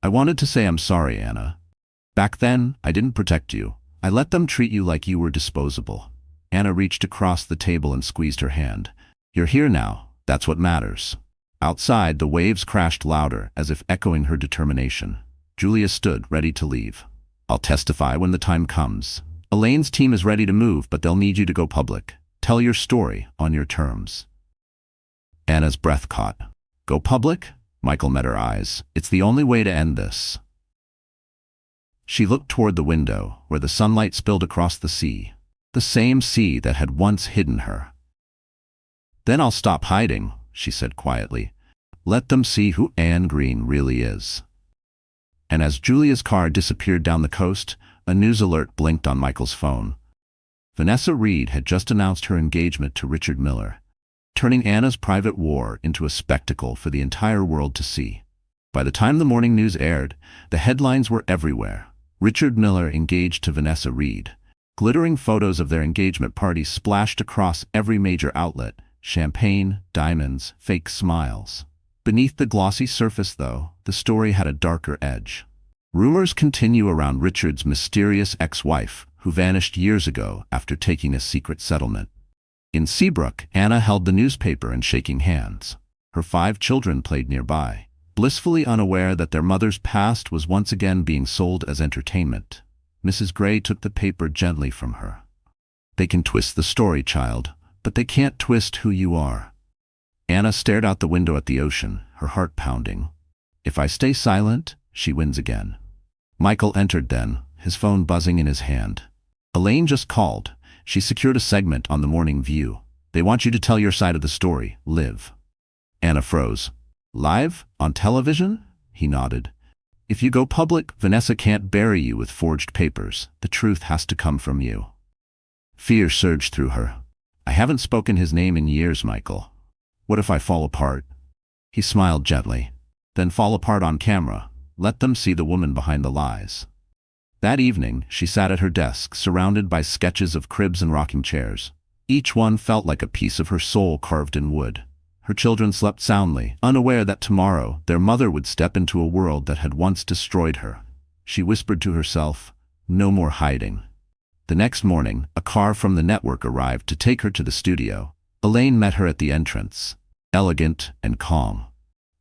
"I wanted to say I'm sorry, Anna. Back then, I didn't protect you. I let them treat you like you were disposable." Anna reached across the table and squeezed her hand. "You're here now. That's what matters." Outside, the waves crashed louder, as if echoing her determination. Julia stood, ready to leave. "I'll testify when the time comes. Elaine's team is ready to move, but they'll need you to go public. Tell your story on your terms." Anna's breath caught. "Go public?" Michael met her eyes. "It's the only way to end this." She looked toward the window, where the sunlight spilled across the sea, the same sea that had once hidden her. "Then I'll stop hiding," she said quietly. "Let them see who Anne Green really is." And as Julia's car disappeared down the coast, a news alert blinked on Michael's phone. Vanessa Reed had just announced her engagement to Richard Miller, turning Anna's private war into a spectacle for the entire world to see. By the time the morning news aired, the headlines were everywhere. Richard Miller engaged to Vanessa Reed. Glittering photos of their engagement party splashed across every major outlet. Champagne, diamonds, fake smiles. Beneath the glossy surface, though, the story had a darker edge. Rumors continue around Richard's mysterious ex-wife, who vanished years ago after taking a secret settlement. In Seabrook, Anna held the newspaper and shaking hands. Her 5 children played nearby, blissfully unaware that their mother's past was once again being sold as entertainment. Mrs. Gray took the paper gently from her. "They can twist the story, child, but they can't twist who you are." Anna stared out the window at the ocean, her heart pounding. If I stay silent, she wins again. Michael entered then, his phone buzzing in his hand. "Elaine just called. She secured a segment on the Morning View. They want you to tell your side of the story, live." Anna froze. "Live? On television?" He nodded. "If you go public, Vanessa can't bury you with forged papers. The truth has to come from you." Fear surged through her. "I haven't spoken his name in years, Michael. What if I fall apart?" He smiled gently. "Then fall apart on camera. Let them see the woman behind the lies." That evening, she sat at her desk, surrounded by sketches of cribs and rocking chairs. Each one felt like a piece of her soul carved in wood. Her children slept soundly, unaware that tomorrow their mother would step into a world that had once destroyed her. She whispered to herself, "No more hiding." The next morning, a car from the network arrived to take her to the studio. Elaine met her at the entrance, elegant and calm.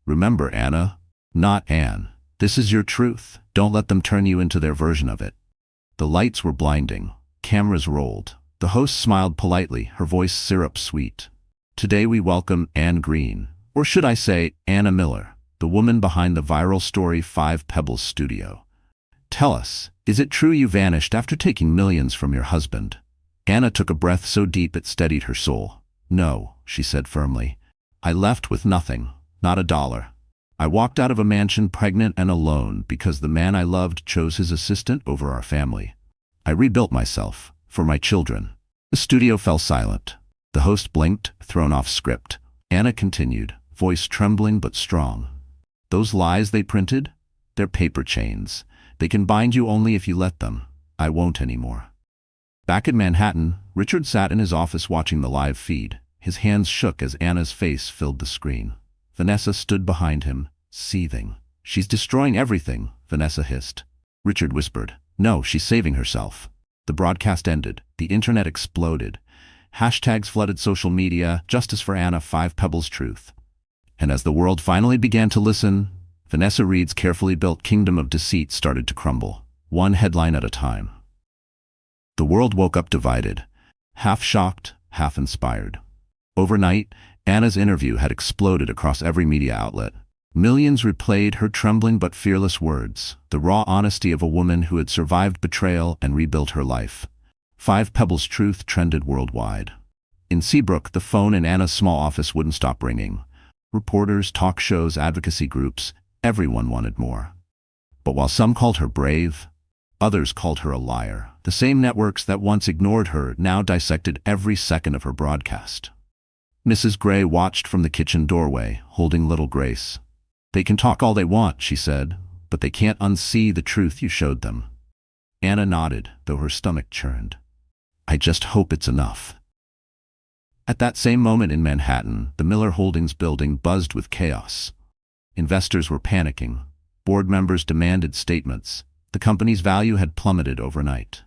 "Remember, Anna? Not Anne. This is your truth. Don't let them turn you into their version of it." The lights were blinding. Cameras rolled. The host smiled politely, her voice syrup-sweet. "Today we welcome Anne Green, or should I say Anna Miller, the woman behind the viral story 5 Pebbles Studio. Tell us, is it true you vanished after taking millions from your husband?" Anna took a breath so deep it steadied her soul. "No," she said firmly. "I left with nothing, not a dollar. I walked out of a mansion pregnant and alone because the man I loved chose his assistant over our family. I rebuilt myself, for my children." The studio fell silent. The host blinked, thrown off script. Anna continued, voice trembling but strong. "Those lies they printed? They're paper chains. They can bind you only if you let them. I won't anymore." Back in Manhattan, Richard sat in his office watching the live feed. His hands shook as Anna's face filled the screen. Vanessa stood behind him, seething. "She's destroying everything," Vanessa hissed. Richard whispered, "No, she's saving herself." The broadcast ended. The internet exploded. Hashtags flooded social media, "Justice for Anna, 5 Pebbles Truth." And as the world finally began to listen, Vanessa Reed's carefully built kingdom of deceit started to crumble, one headline at a time. The world woke up divided, half shocked, half inspired. Overnight, Anna's interview had exploded across every media outlet. Millions replayed her trembling but fearless words, the raw honesty of a woman who had survived betrayal and rebuilt her life. 5 Pebbles Truth trended worldwide. In Seabrook, the phone in Anna's small office wouldn't stop ringing. Reporters, talk shows, advocacy groups, everyone wanted more. But while some called her brave, others called her a liar. The same networks that once ignored her now dissected every second of her broadcast. Mrs. Gray watched from the kitchen doorway, holding little Grace. "They can talk all they want," she said, "but they can't unsee the truth you showed them." Anna nodded, though her stomach churned. "I just hope it's enough." At that same moment in Manhattan, the Miller Holdings building buzzed with chaos. Investors were panicking. Board members demanded statements. The company's value had plummeted overnight.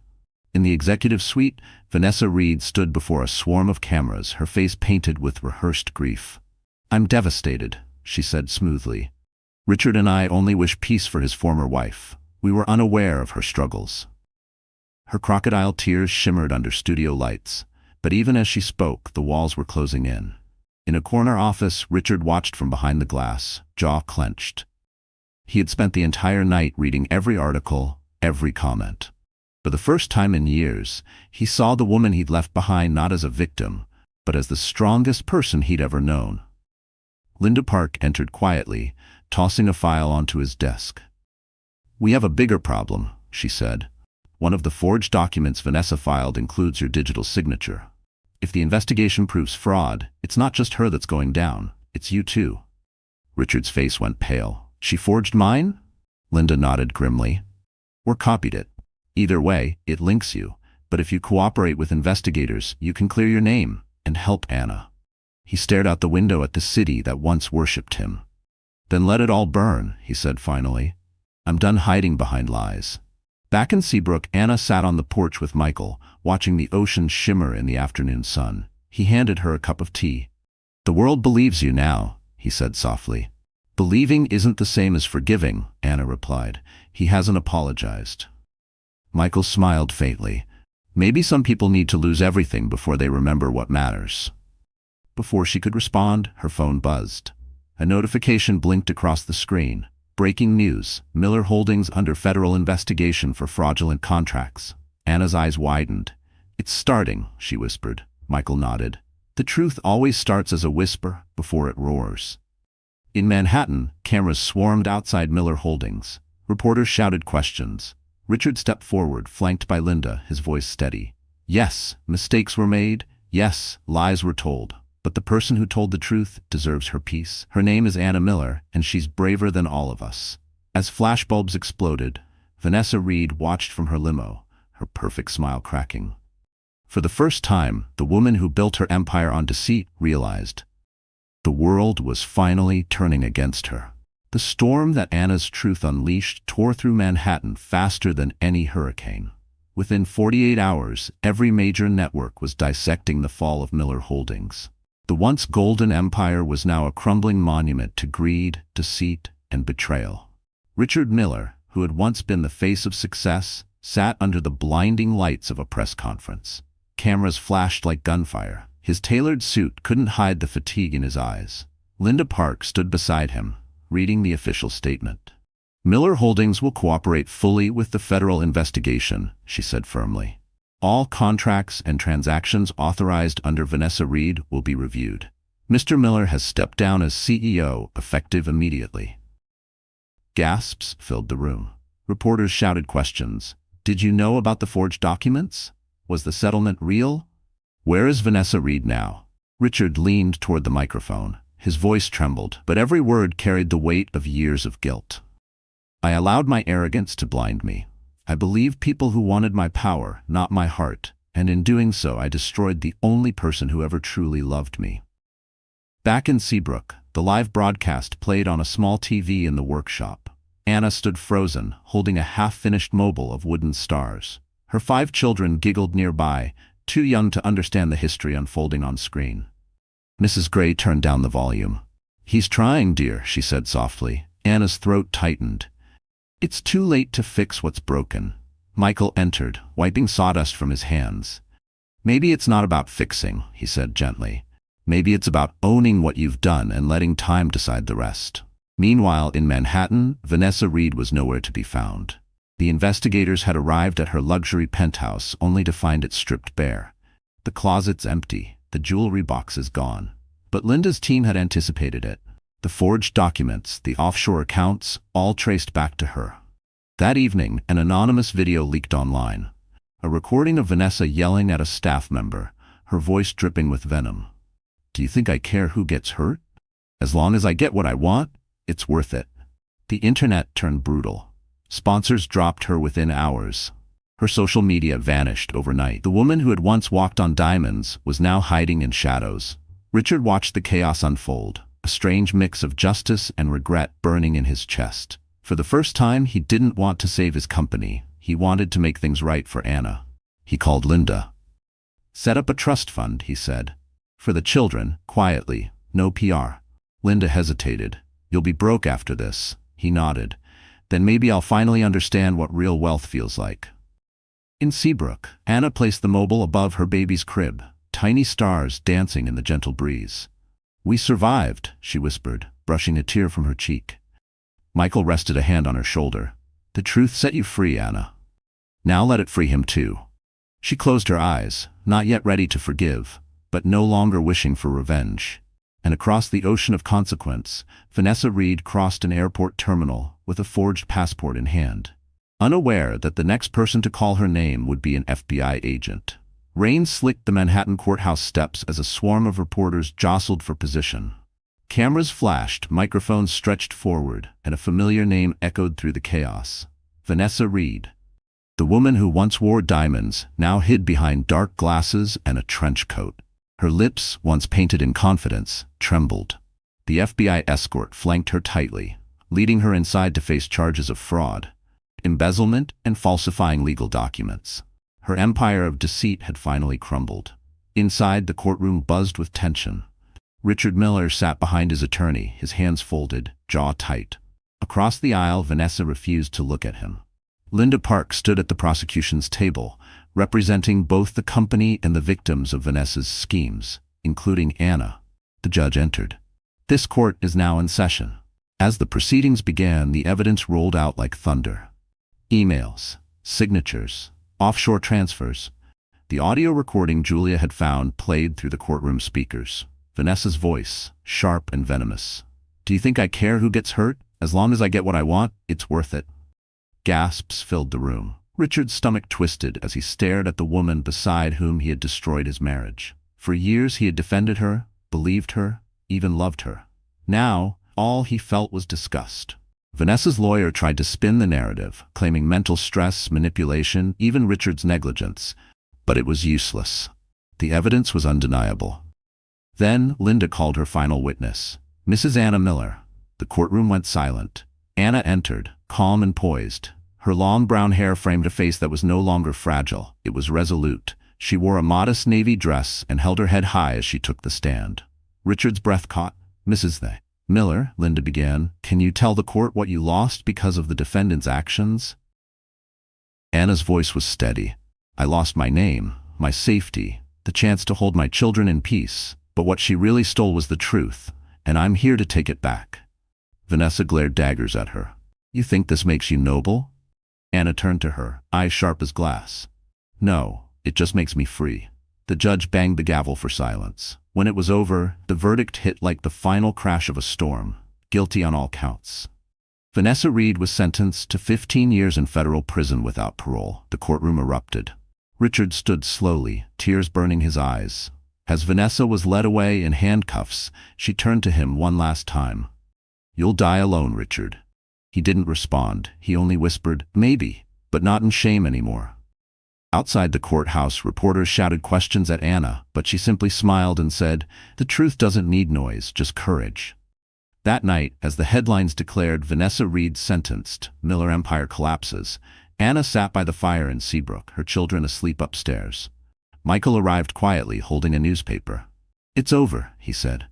In the executive suite, Vanessa Reed stood before a swarm of cameras, her face painted with rehearsed grief. "I'm devastated," she said smoothly. "Richard and I only wish peace for his former wife. We were unaware of her struggles." Her crocodile tears shimmered under studio lights, but even as she spoke, the walls were closing in. In a corner office, Richard watched from behind the glass, jaw clenched. He had spent the entire night reading every article, every comment. For the first time in years, he saw the woman he'd left behind not as a victim, but as the strongest person he'd ever known. Linda Park entered quietly, tossing a file onto his desk. "We have a bigger problem," she said. "One of the forged documents Vanessa filed includes your digital signature. If the investigation proves fraud, it's not just her that's going down, it's you too." Richard's face went pale. "She forged mine?" Linda nodded grimly. "Or copied it. Either way, it links you, but if you cooperate with investigators, you can clear your name and help Anna." He stared out the window at the city that once worshipped him. "Then let it all burn," he said finally. "I'm done hiding behind lies." Back in Seabrook, Anna sat on the porch with Michael, watching the ocean shimmer in the afternoon sun. He handed her a cup of tea. "The world believes you now," he said softly. "Believing isn't the same as forgiving," Anna replied. "He hasn't apologized." Michael smiled faintly. "Maybe some people need to lose everything before they remember what matters." Before she could respond, her phone buzzed. A notification blinked across the screen. "Breaking news. Miller Holdings under federal investigation for fraudulent contracts." Anna's eyes widened. "It's starting," she whispered. Michael nodded. "The truth always starts as a whisper before it roars." In Manhattan, cameras swarmed outside Miller Holdings. Reporters shouted questions. Richard stepped forward, flanked by Linda, his voice steady. "Yes, mistakes were made. Yes, lies were told. But the person who told the truth deserves her peace. Her name is Anna Miller, and she's braver than all of us." As flashbulbs exploded, Vanessa Reed watched from her limo, her perfect smile cracking. For the first time, the woman who built her empire on deceit realized The world was finally turning against her. The storm that Anna's truth unleashed tore through Manhattan faster than any hurricane. Within 48 hours, every major network was dissecting the fall of Miller Holdings. The once golden empire was now a crumbling monument to greed, deceit, and betrayal. Richard Miller, who had once been the face of success, sat under the blinding lights of a press conference. Cameras flashed like gunfire. His tailored suit couldn't hide the fatigue in his eyes. Linda Park stood beside him, reading the official statement. "Miller Holdings will cooperate fully with the federal investigation," she said firmly. "All contracts and transactions authorized under Vanessa Reed will be reviewed. Mr. Miller has stepped down as CEO, effective immediately." Gasps filled the room. Reporters shouted questions. "Did you know about the forged documents? Was the settlement real? Where is Vanessa Reed now?" Richard leaned toward the microphone. His voice trembled, but every word carried the weight of years of guilt. "I allowed my arrogance to blind me. I believed people who wanted my power, not my heart, and in doing so I destroyed the only person who ever truly loved me." Back in Seabrook, the live broadcast played on a small TV in the workshop. Anna stood frozen, holding a half-finished mobile of wooden stars. Her 5 children giggled nearby, too young to understand the history unfolding on screen. Mrs. Gray turned down the volume. "He's trying, dear," she said softly. Anna's throat tightened. "It's too late to fix what's broken." Michael entered, wiping sawdust from his hands. "Maybe it's not about fixing," he said gently. "Maybe it's about owning what you've done and letting time decide the rest." Meanwhile, in Manhattan, Vanessa Reed was nowhere to be found. The investigators had arrived at her luxury penthouse only to find it stripped bare. The closet's empty, the jewelry boxes gone. But Linda's team had anticipated it. The forged documents, the offshore accounts, all traced back to her. That evening, an anonymous video leaked online. A recording of Vanessa yelling at a staff member, her voice dripping with venom. "Do you think I care who gets hurt? As long as I get what I want, it's worth it." The internet turned brutal. Sponsors dropped her within hours. Her social media vanished overnight. The woman who had once walked on diamonds was now hiding in shadows. Richard watched the chaos unfold, a strange mix of justice and regret burning in his chest. For the first time, he didn't want to save his company. He wanted to make things right for Anna. He called Linda. "Set up a trust fund," he said. "For the children, quietly, no PR." Linda hesitated. "You'll be broke after this." He nodded. "Then maybe I'll finally understand what real wealth feels like." In Seabrook, Anna placed the mobile above her baby's crib, tiny stars dancing in the gentle breeze. "We survived," she whispered, brushing a tear from her cheek. Michael rested a hand on her shoulder. "The truth set you free, Anna. Now let it free him too." She closed her eyes, not yet ready to forgive, but no longer wishing for revenge. And across the ocean of consequence, Vanessa Reed crossed an airport terminal with a forged passport in hand, unaware that the next person to call her name would be an FBI agent. Rain slicked the Manhattan courthouse steps as a swarm of reporters jostled for position. Cameras flashed, microphones stretched forward, and a familiar name echoed through the chaos. Vanessa Reed. The woman who once wore diamonds now hid behind dark glasses and a trench coat. Her lips, once painted in confidence, trembled. The FBI escort flanked her tightly, leading her inside to face charges of fraud, embezzlement, and falsifying legal documents. Her empire of deceit had finally crumbled. Inside, the courtroom buzzed with tension. Richard Miller sat behind his attorney, his hands folded, jaw tight. Across the aisle, Vanessa refused to look at him. Linda Park stood at the prosecution's table, representing both the company and the victims of Vanessa's schemes, including Anna. The judge entered. "This court is now in session." As the proceedings began, the evidence rolled out like thunder. Emails, signatures, offshore transfers. The audio recording Julia had found played through the courtroom speakers. Vanessa's voice, sharp and venomous. "Do you think I care who gets hurt? As long as I get what I want, it's worth it." Gasps filled the room. Richard's stomach twisted as he stared at the woman beside whom he had destroyed his marriage. For years he had defended her, believed her, even loved her. Now, all he felt was disgust. Vanessa's lawyer tried to spin the narrative, claiming mental stress, manipulation, even Richard's negligence. But it was useless. The evidence was undeniable. Then Linda called her final witness, Mrs. Anna Miller. The courtroom went silent. Anna entered, calm and poised. Her long brown hair framed a face that was no longer fragile. It was resolute. She wore a modest navy dress and held her head high as she took the stand. Richard's breath caught. Mrs. Miller, Linda began, can you tell the court what you lost because of the defendant's actions? Anna's voice was steady. I lost my name, my safety, the chance to hold my children in peace. But what she really stole was the truth, and I'm here to take it back. Vanessa glared daggers at her. You think this makes you noble? Anna turned to her, eyes sharp as glass. No, it just makes me free. The judge banged the gavel for silence. When it was over, the verdict hit like the final crash of a storm. Guilty on all counts. Vanessa Reed was sentenced to 15 years in federal prison without parole. The courtroom erupted. Richard stood slowly, tears burning his eyes. As Vanessa was led away in handcuffs, she turned to him one last time. You'll die alone, Richard. He didn't respond. He only whispered, maybe, but not in shame anymore. Outside the courthouse, reporters shouted questions at Anna, but she simply smiled and said, the truth doesn't need noise, just courage. That night, as the headlines declared Vanessa Reed sentenced, Miller Empire collapses, Anna sat by the fire in Seabrook, her children asleep upstairs. Michael arrived quietly, holding a newspaper. It's over, he said.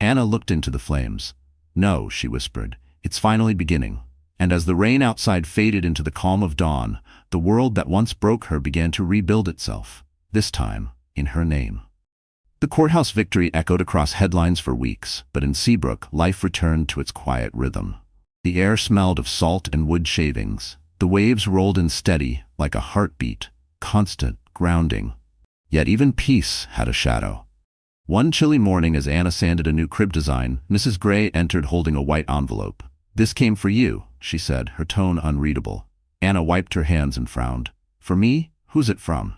Anna looked into the flames. No, she whispered, it's finally beginning. And as the rain outside faded into the calm of dawn, the world that once broke her began to rebuild itself, this time in her name. The courthouse victory echoed across headlines for weeks, but in Seabrook, life returned to its quiet rhythm. The air smelled of salt and wood shavings. The waves rolled in steady, like a heartbeat, constant, grounding. Yet even peace had a shadow. One chilly morning as Anna sanded a new crib design, Mrs. Gray entered holding a white envelope. This came for you, she said, her tone unreadable. Anna wiped her hands and frowned. For me? Who's it from?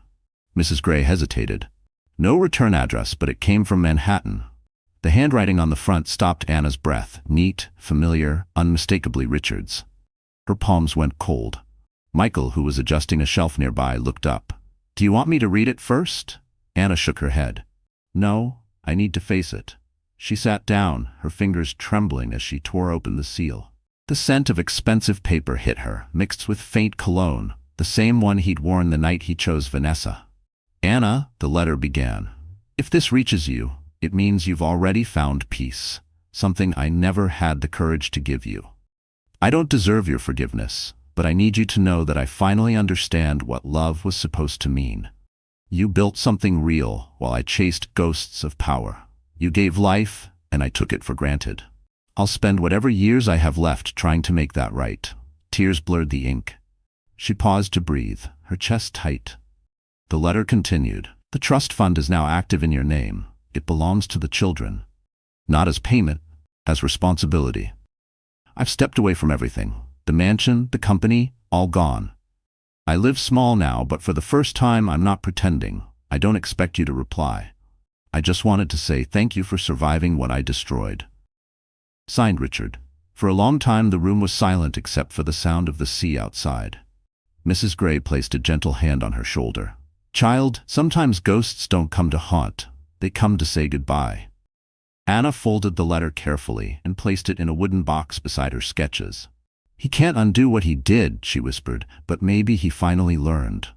Mrs. Gray hesitated. No return address, but it came from Manhattan. The handwriting on the front stopped Anna's breath, neat, familiar, unmistakably Richard's. Her palms went cold. Michael, who was adjusting a shelf nearby, looked up. Do you want me to read it first? Anna shook her head. No, I need to face it. She sat down, her fingers trembling as she tore open the seal. The scent of expensive paper hit her, mixed with faint cologne, the same one he'd worn the night he chose Vanessa. Anna, the letter began. If this reaches you, it means you've already found peace, something I never had the courage to give you. I don't deserve your forgiveness, but I need you to know that I finally understand what love was supposed to mean. You built something real while I chased ghosts of power. You gave life, and I took it for granted. I'll spend whatever years I have left trying to make that right. Tears blurred the ink. She paused to breathe, her chest tight. The letter continued. The trust fund is now active in your name. It belongs to the children. Not as payment, as responsibility. I've stepped away from everything. The mansion, the company, all gone. I live small now, but for the first time I'm not pretending. I don't expect you to reply. I just wanted to say thank you for surviving what I destroyed. Signed, Richard. For a long time the room was silent except for the sound of the sea outside. Mrs. Gray placed a gentle hand on her shoulder. Child, sometimes ghosts don't come to haunt. They come to say goodbye. Anna folded the letter carefully and placed it in a wooden box beside her sketches. He can't undo what he did, she whispered, but maybe he finally learned.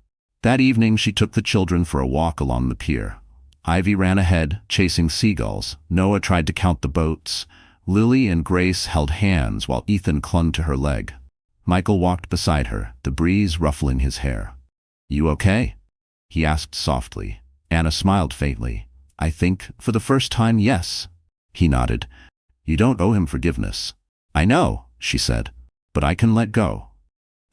That evening she took the children for a walk along the pier. Ivy ran ahead, chasing seagulls. Noah tried to count the boats. Lily and Grace held hands while Ethan clung to her leg. Michael walked beside her, the breeze ruffling his hair. You okay? He asked softly. Anna smiled faintly. I think, for the first time, yes. He nodded. You don't owe him forgiveness. I know, she said, but I can let go.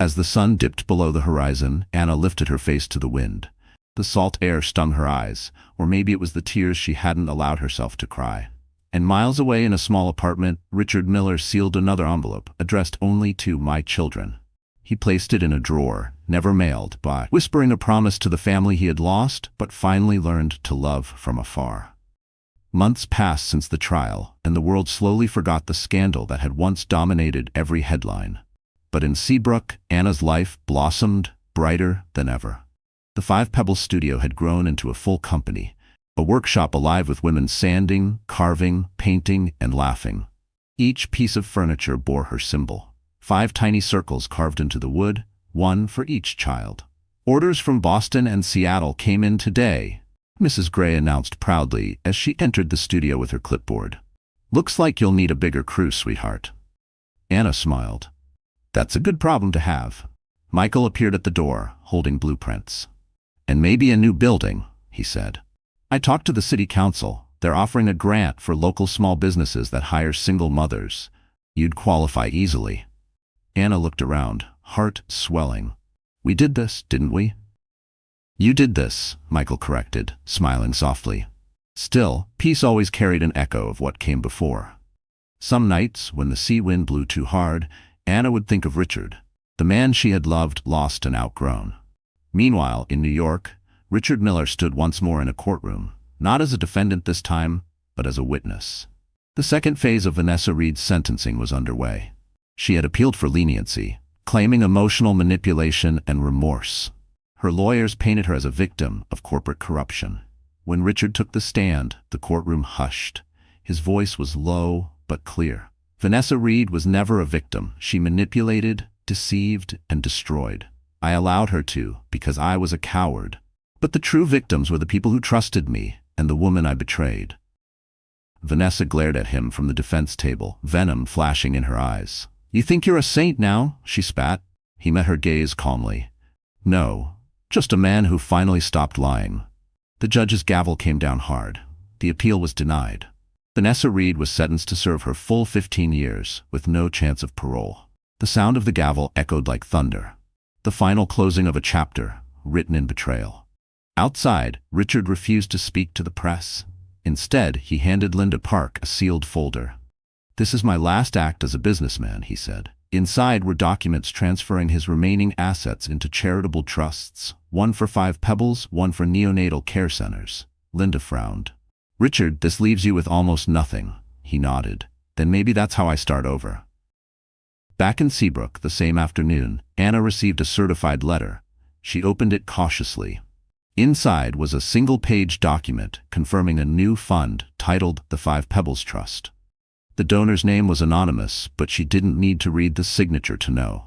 As the sun dipped below the horizon, Anna lifted her face to the wind. The salt air stung her eyes, or maybe it was the tears she hadn't allowed herself to cry. And miles away in a small apartment, Richard Miller sealed another envelope, addressed only to my children. He placed it in a drawer, never mailed, but whispering a promise to the family he had lost, but finally learned to love from afar. Months passed since the trial, and the world slowly forgot the scandal that had once dominated every headline. But in Seabrook, Anna's life blossomed, brighter than ever. The Five Pebbles studio had grown into a full company. A workshop alive with women sanding, carving, painting, and laughing. Each piece of furniture bore her symbol. 5 tiny circles carved into the wood, one for each child. Orders from Boston and Seattle came in today, Mrs. Gray announced proudly as she entered the studio with her clipboard. Looks like you'll need a bigger crew, sweetheart. Anna smiled. That's a good problem to have. Michael appeared at the door, holding blueprints. And maybe a new building, he said. I talked to the city council. They're offering a grant for local small businesses that hire single mothers. You'd qualify easily. Anna looked around, heart swelling. We did this, didn't we? You did this, Michael corrected, smiling softly. Still, peace always carried an echo of what came before. Some nights, when the sea wind blew too hard, Anna would think of Richard, the man she had loved, lost, and outgrown. Meanwhile, in New York, Richard Miller stood once more in a courtroom, not as a defendant this time, but as a witness. The second phase of Vanessa Reed's sentencing was underway. She had appealed for leniency, claiming emotional manipulation and remorse. Her lawyers painted her as a victim of corporate corruption. When Richard took the stand, the courtroom hushed. His voice was low but clear. Vanessa Reed was never a victim. She manipulated, deceived, and destroyed. I allowed her to because I was a coward. But the true victims were the people who trusted me and the woman I betrayed. Vanessa glared at him from the defense table, venom flashing in her eyes. You think you're a saint now? She spat. He met her gaze calmly. No, just a man who finally stopped lying. The judge's gavel came down hard. The appeal was denied. Vanessa Reed was sentenced to serve her full 15 years, with no chance of parole. The sound of the gavel echoed like thunder. The final closing of a chapter, written in betrayal. Outside, Richard refused to speak to the press. Instead, he handed Linda Park a sealed folder. This is my last act as a businessman, he said. Inside were documents transferring his remaining assets into charitable trusts, one for 5 Pebbles, one for neonatal care centers. Linda frowned. Richard, this leaves you with almost nothing. He nodded. Then maybe that's how I start over. Back in Seabrook, the same afternoon, Anna received a certified letter. She opened it cautiously. Inside was a single-page document confirming a new fund titled the 5 Pebbles Trust. The donor's name was anonymous, but she didn't need to read the signature to know.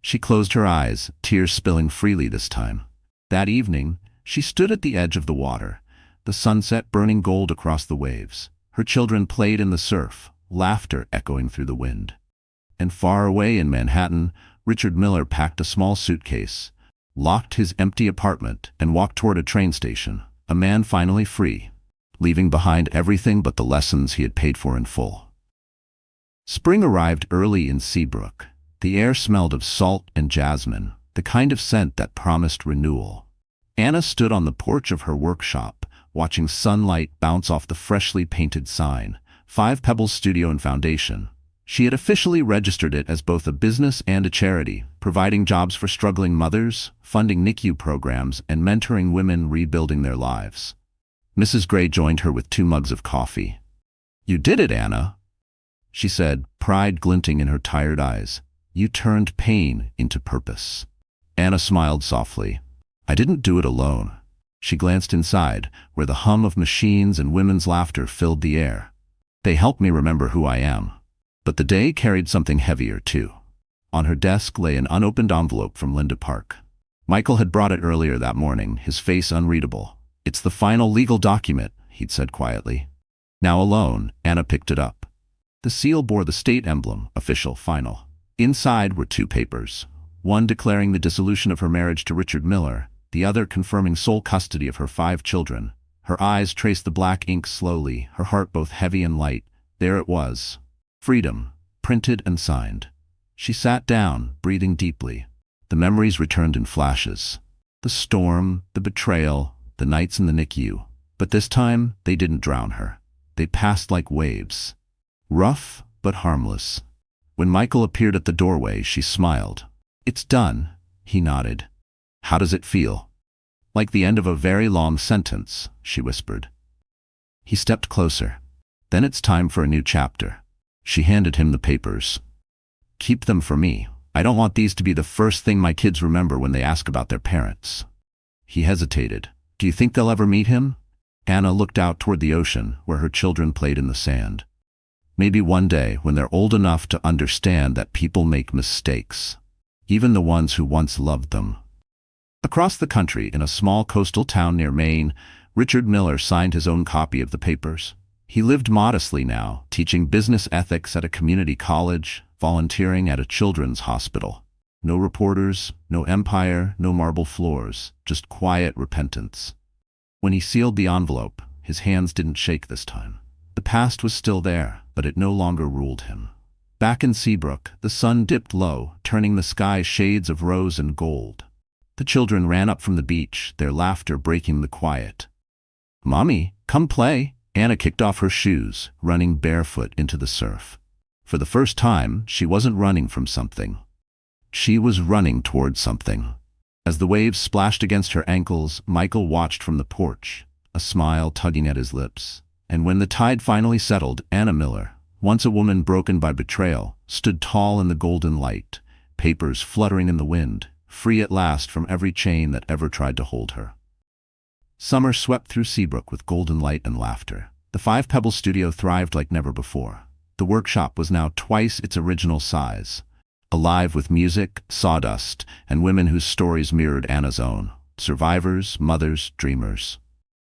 She closed her eyes, tears spilling freely this time. That evening, she stood at the edge of the water, the sunset burning gold across the waves. Her children played in the surf, laughter echoing through the wind. And far away in Manhattan, Richard Miller packed a small suitcase, locked his empty apartment, and walked toward a train station, a man finally free, leaving behind everything but the lessons he had paid for in full. Spring arrived early in Seabrook. The air smelled of salt and jasmine, the kind of scent that promised renewal. Anna stood on the porch of her workshop, watching sunlight bounce off the freshly painted sign, 5 Pebbles Studio and Foundation. She had officially registered it as both a business and a charity, providing jobs for struggling mothers, funding NICU programs, and mentoring women rebuilding their lives. Mrs. Gray joined her with 2 mugs of coffee. You did it, Anna, she said, pride glinting in her tired eyes. You turned pain into purpose. Anna smiled softly. I didn't do it alone. She glanced inside, where the hum of machines and women's laughter filled the air. They helped me remember who I am. But the day carried something heavier, too. On her desk lay an unopened envelope from Linda Park. Michael had brought it earlier that morning, his face unreadable. It's the final legal document, he'd said quietly. Now alone, Anna picked it up. The seal bore the state emblem, official, final. Inside were 2 papers, one declaring the dissolution of her marriage to Richard Miller, the other confirming sole custody of her 5 children. Her eyes traced the black ink slowly, her heart both heavy and light. There it was. Freedom, printed and signed. She sat down, breathing deeply. The memories returned in flashes. The storm, the betrayal, the nights in the NICU. But this time, they didn't drown her. They passed like waves. Rough, but harmless. When Michael appeared at the doorway, she smiled. It's done, he nodded. How does it feel? Like the end of a very long sentence, she whispered. He stepped closer. Then it's time for a new chapter. She handed him the papers. Keep them for me. I don't want these to be the first thing my kids remember when they ask about their parents. He hesitated. Do you think they'll ever meet him? Anna looked out toward the ocean, where her children played in the sand. Maybe one day, when they're old enough to understand that people make mistakes, even the ones who once loved them. Across the country, in a small coastal town near Maine, Richard Miller signed his own copy of the papers. He lived modestly now, teaching business ethics at a community college, volunteering at a children's hospital. No reporters, no empire, no marble floors, just quiet repentance. When he sealed the envelope, his hands didn't shake this time. The past was still there, but it no longer ruled him. Back in Seabrook, the sun dipped low, turning the sky shades of rose and gold. The children ran up from the beach, their laughter breaking the quiet. "Mommy, come play." Anna kicked off her shoes, running barefoot into the surf. For the first time, she wasn't running from something. She was running toward something. As the waves splashed against her ankles, Michael watched from the porch, a smile tugging at his lips. And when the tide finally settled, Anna Miller, once a woman broken by betrayal, stood tall in the golden light, papers fluttering in the wind, free at last from every chain that ever tried to hold her. Summer swept through Seabrook with golden light and laughter. The Five Pebbles studio thrived like never before. The workshop was now twice its original size, alive with music, sawdust, and women whose stories mirrored Anna's own. Survivors, mothers, dreamers.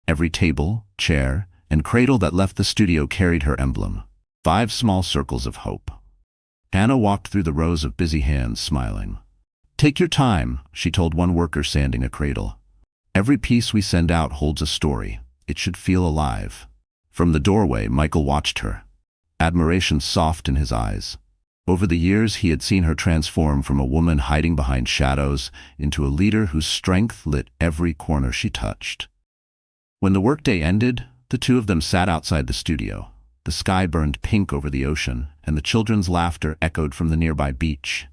Every table, chair, and cradle that left the studio carried her emblem. 5 small circles of hope. Anna walked through the rows of busy hands, smiling. "Take your time," she told one worker sanding a cradle. "Every piece we send out holds a story. It should feel alive." From the doorway, Michael watched her, admiration soft in his eyes. Over the years, he had seen her transform from a woman hiding behind shadows into a leader whose strength lit every corner she touched. When the workday ended, the two of them sat outside the studio. The sky burned pink over the ocean, and the children's laughter echoed from the nearby beach.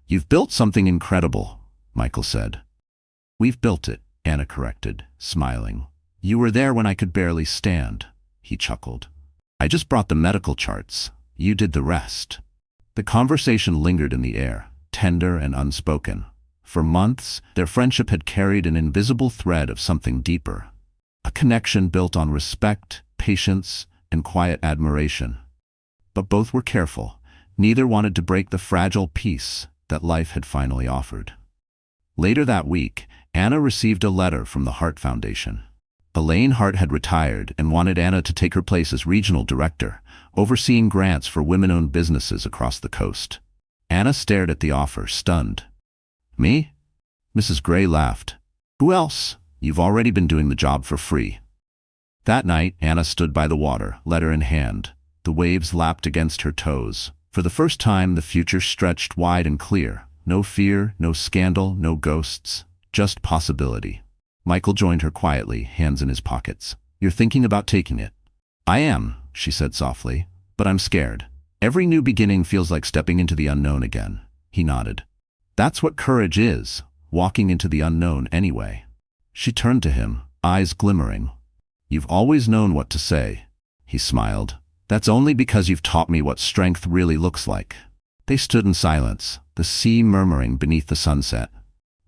"You've built something incredible," Michael said. "We've built it," Anna corrected, smiling. "You were there when I could barely stand," he chuckled. "I just brought the medical charts. You did the rest." The conversation lingered in the air, tender and unspoken. For months, their friendship had carried an invisible thread of something deeper. A connection built on respect, patience, and quiet admiration. But both were careful. Neither wanted to break the fragile peace that life had finally offered. Later that week, Anna received a letter from the Hart Foundation. Elaine Hart had retired and wanted Anna to take her place as regional director, overseeing grants for women-owned businesses across the coast. Anna stared at the offer, stunned. "Me?" Mrs. Gray laughed. "Who else? You've already been doing the job for free." That night, Anna stood by the water, letter in hand. The waves lapped against her toes. For the first time, the future stretched wide and clear. No fear, no scandal, no ghosts, just possibility. Michael joined her quietly, hands in his pockets. "You're thinking about taking it?" "I am," she said softly, "but I'm scared. Every new beginning feels like stepping into the unknown again." He nodded. "That's what courage is, walking into the unknown anyway." She turned to him, eyes glimmering. "You've always known what to say." He smiled. "That's only because you've taught me what strength really looks like." They stood in silence, the sea murmuring beneath the sunset.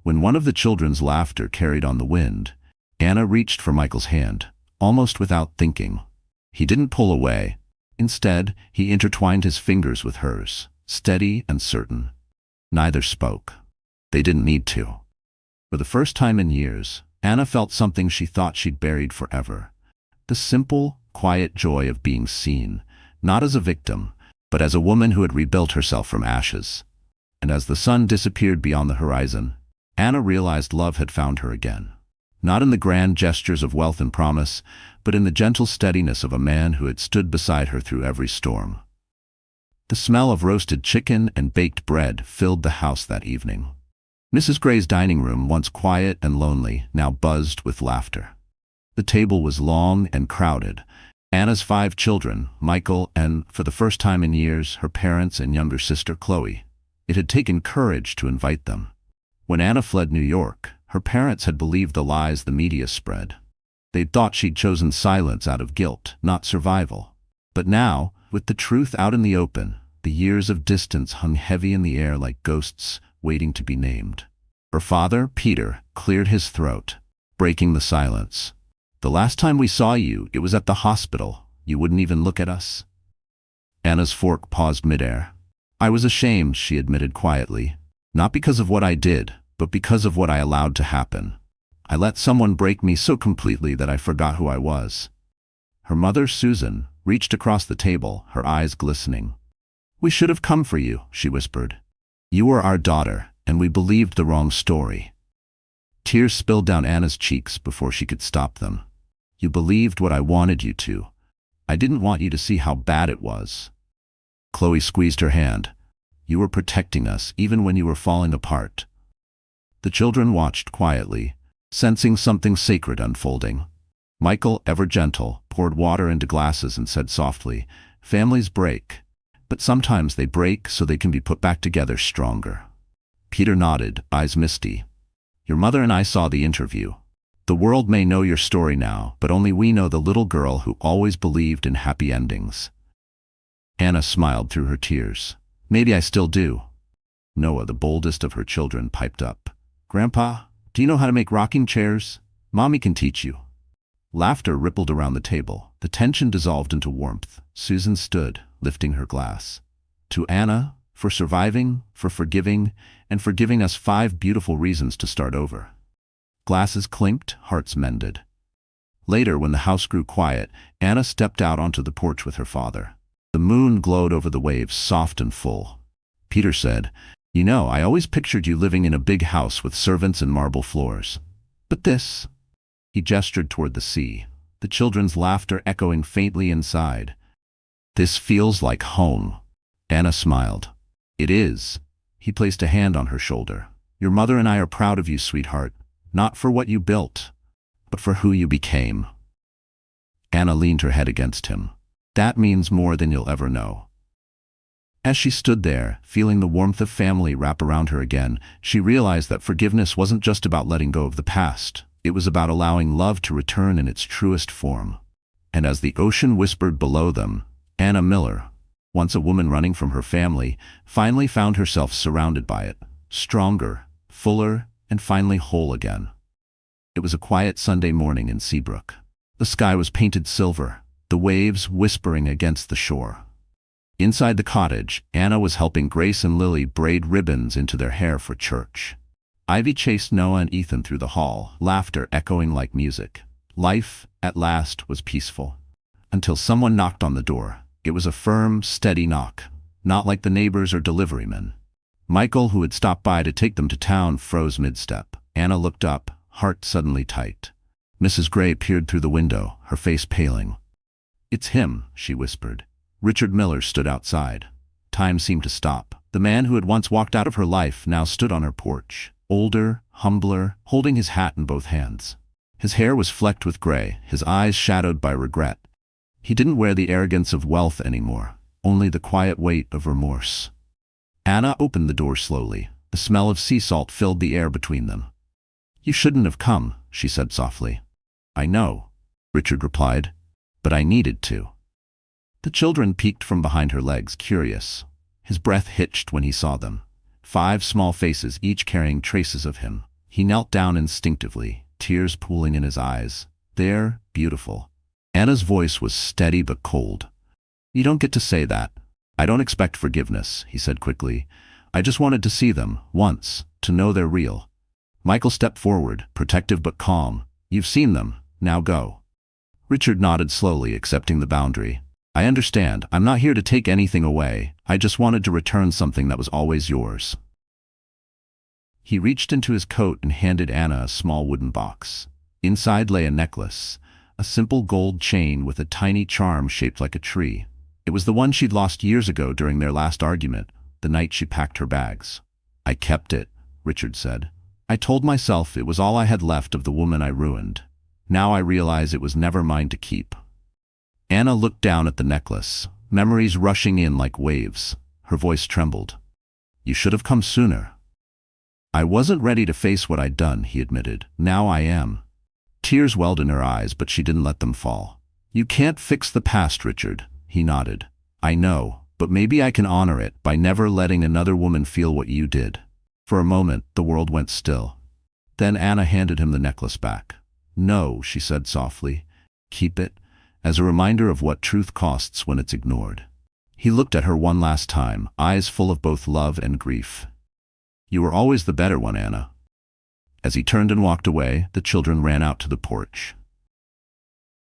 When one of the children's laughter carried on the wind, Anna reached for Michael's hand, almost without thinking. He didn't pull away. Instead, he intertwined his fingers with hers, steady and certain. Neither spoke. They didn't need to. For the first time in years, Anna felt something she thought she'd buried forever. The simple, quiet joy of being seen, not as a victim, but as a woman who had rebuilt herself from ashes. And as the sun disappeared beyond the horizon, Anna realized love had found her again. Not in the grand gestures of wealth and promise, but in the gentle steadiness of a man who had stood beside her through every storm. The smell of roasted chicken and baked bread filled the house that evening. Mrs. Gray's dining room, once quiet and lonely, now buzzed with laughter. The table was long and crowded. Anna's 5 children, Michael and, for the first time in years, her parents and younger sister Chloe. It had taken courage to invite them. When Anna fled New York, her parents had believed the lies the media spread. They'd thought she'd chosen silence out of guilt, not survival. But now, with the truth out in the open, the years of distance hung heavy in the air like ghosts waiting to be named. Her father, Peter, cleared his throat, breaking the silence. The last time we saw you, it was at the hospital. You wouldn't even look at us." Anna's fork paused midair. "I was ashamed," she admitted quietly. "Not because of what I did, but because of what I allowed to happen. I let someone break me so completely that I forgot who I was." Her mother, Susan, reached across the table, her eyes glistening. "We should have come for you," she whispered. "You were our daughter, and we believed the wrong story." Tears spilled down Anna's cheeks before she could stop them. "You believed what I wanted you to. I didn't want you to see how bad it was." Chloe squeezed her hand. "You were protecting us even when you were falling apart." The children watched quietly, sensing something sacred unfolding. Michael, ever gentle, poured water into glasses and said softly, "Families break, but sometimes they break so they can be put back together stronger." Peter nodded, eyes misty. "Your mother and I saw the interview. The world may know your story now, but only we know the little girl who always believed in happy endings." Anna smiled through her tears. "Maybe I still do." Noah, the boldest of her children, piped up. "Grandpa, do you know how to make rocking chairs? Mommy can teach you." Laughter rippled around the table. The tension dissolved into warmth. Susan stood, lifting her glass. "To Anna, for surviving, for forgiving, and for giving us 5 beautiful reasons to start over." Glasses clinked, hearts mended. Later, when the house grew quiet, Anna stepped out onto the porch with her father. The moon glowed over the waves, soft and full. Peter said, "You know, I always pictured you living in a big house with servants and marble floors. But this—" He gestured toward the sea, the children's laughter echoing faintly inside. "This feels like home." Anna smiled. "It is." He placed a hand on her shoulder. "Your mother and I are proud of you, sweetheart. Not for what you built, but for who you became." Anna leaned her head against him. "That means more than you'll ever know." As she stood there, feeling the warmth of family wrap around her again, she realized that forgiveness wasn't just about letting go of the past. It was about allowing love to return in its truest form. And as the ocean whispered below them, Anna Miller, once a woman running from her family, finally found herself surrounded by it, stronger, fuller, and finally whole again. It was a quiet Sunday morning in Seabrook. The sky was painted silver, the waves whispering against the shore. Inside the cottage, Anna was helping Grace and Lily braid ribbons into their hair for church. Ivy chased Noah and Ethan through the hall, laughter echoing like music. Life, at last, was peaceful. Until someone knocked on the door. It was a firm, steady knock, not like the neighbors or deliverymen. Michael, who had stopped by to take them to town, froze mid-step. Anna looked up, heart suddenly tight. Mrs. Gray peered through the window, her face paling. "It's him," she whispered. Richard Miller stood outside. Time seemed to stop. The man who had once walked out of her life now stood on her porch, older, humbler, holding his hat in both hands. His hair was flecked with gray, his eyes shadowed by regret. He didn't wear the arrogance of wealth anymore, only the quiet weight of remorse. Anna opened the door slowly. The smell of sea salt filled the air between them. "You shouldn't have come," she said softly. "I know," Richard replied, "but I needed to." The children peeked from behind her legs, curious. His breath hitched when he saw them. 5 small faces, each carrying traces of him. He knelt down instinctively, tears pooling in his eyes. "They're beautiful." Anna's voice was steady but cold. "You don't get to say that. I don't expect forgiveness," he said quickly. "I just wanted to see them, once, to know they're real." Michael stepped forward, protective but calm. "You've seen them, now go." Richard nodded slowly, accepting the boundary. "I understand. I'm not here to take anything away. I just wanted to return something that was always yours." He reached into his coat and handed Anna a small wooden box. Inside lay a necklace, a simple gold chain with a tiny charm shaped like a tree. It was the one she'd lost years ago during their last argument, the night she packed her bags. "I kept it," Richard said. "I told myself it was all I had left of the woman I ruined. Now I realize it was never mine to keep." Anna looked down at the necklace, memories rushing in like waves. Her voice trembled. "You should have come sooner." "I wasn't ready to face what I'd done," he admitted. "Now I am." Tears welled in her eyes, but she didn't let them fall. "You can't fix the past, Richard," he nodded. "I know, but maybe I can honor it by never letting another woman feel what you did." For a moment, the world went still. Then Anna handed him the necklace back. No, she said softly. Keep it, as a reminder of what truth costs when it's ignored. He looked at her one last time, eyes full of both love and grief. You were always the better one, Anna. As he turned and walked away, the children ran out to the porch.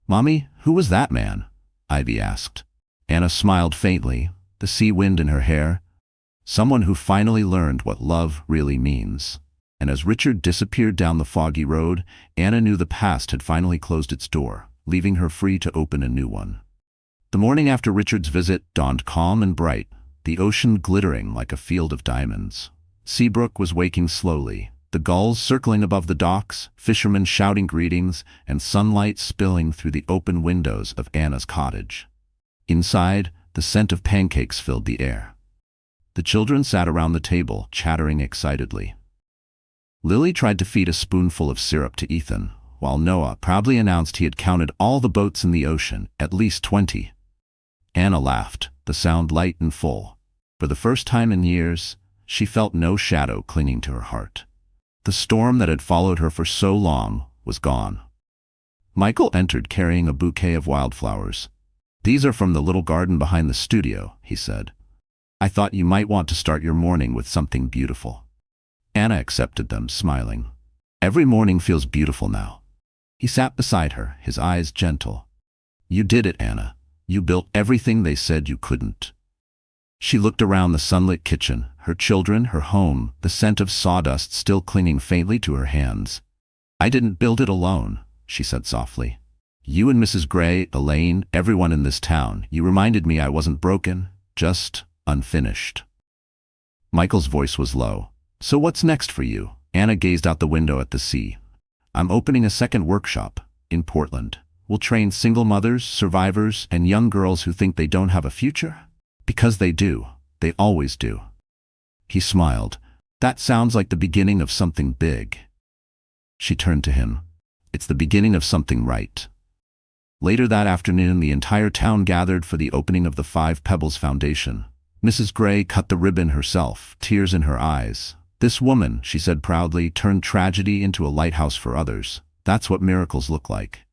Mommy, who was that man? Ivy asked. Anna smiled faintly, the sea wind in her hair. Someone who finally learned what love really means. And as Richard disappeared down the foggy road, Anna knew the past had finally closed its door, leaving her free to open a new one. The morning after Richard's visit dawned calm and bright, the ocean glittering like a field of diamonds. Seabrook was waking slowly, the gulls circling above the docks, fishermen shouting greetings, and sunlight spilling through the open windows of Anna's cottage. Inside, the scent of pancakes filled the air. The children sat around the table, chattering excitedly. Lily tried to feed a spoonful of syrup to Ethan, while Noah proudly announced he had counted all the boats in the ocean, at least 20. Anna laughed, the sound light and full. For the first time in years, she felt no shadow clinging to her heart. The storm that had followed her for so long was gone. Michael entered carrying a bouquet of wildflowers. These are from the little garden behind the studio, he said. I thought you might want to start your morning with something beautiful. Anna accepted them, smiling. Every morning feels beautiful now. He sat beside her, his eyes gentle. You did it, Anna. You built everything they said you couldn't. She looked around the sunlit kitchen, her children, her home, the scent of sawdust still clinging faintly to her hands. I didn't build it alone, she said softly. You and Mrs. Gray, Elaine, everyone in this town, you reminded me I wasn't broken, just unfinished. Michael's voice was low. So what's next for you? Anna gazed out the window at the sea. I'm opening a second workshop in Portland. We'll train single mothers, survivors, and young girls who think they don't have a future. Because they do. They always do. He smiled. That sounds like the beginning of something big. She turned to him. It's the beginning of something right. Later that afternoon, the entire town gathered for the opening of the Five Pebbles Foundation. Mrs. Gray cut the ribbon herself, tears in her eyes. This woman, she said proudly, turned tragedy into a lighthouse for others. That's what miracles look like.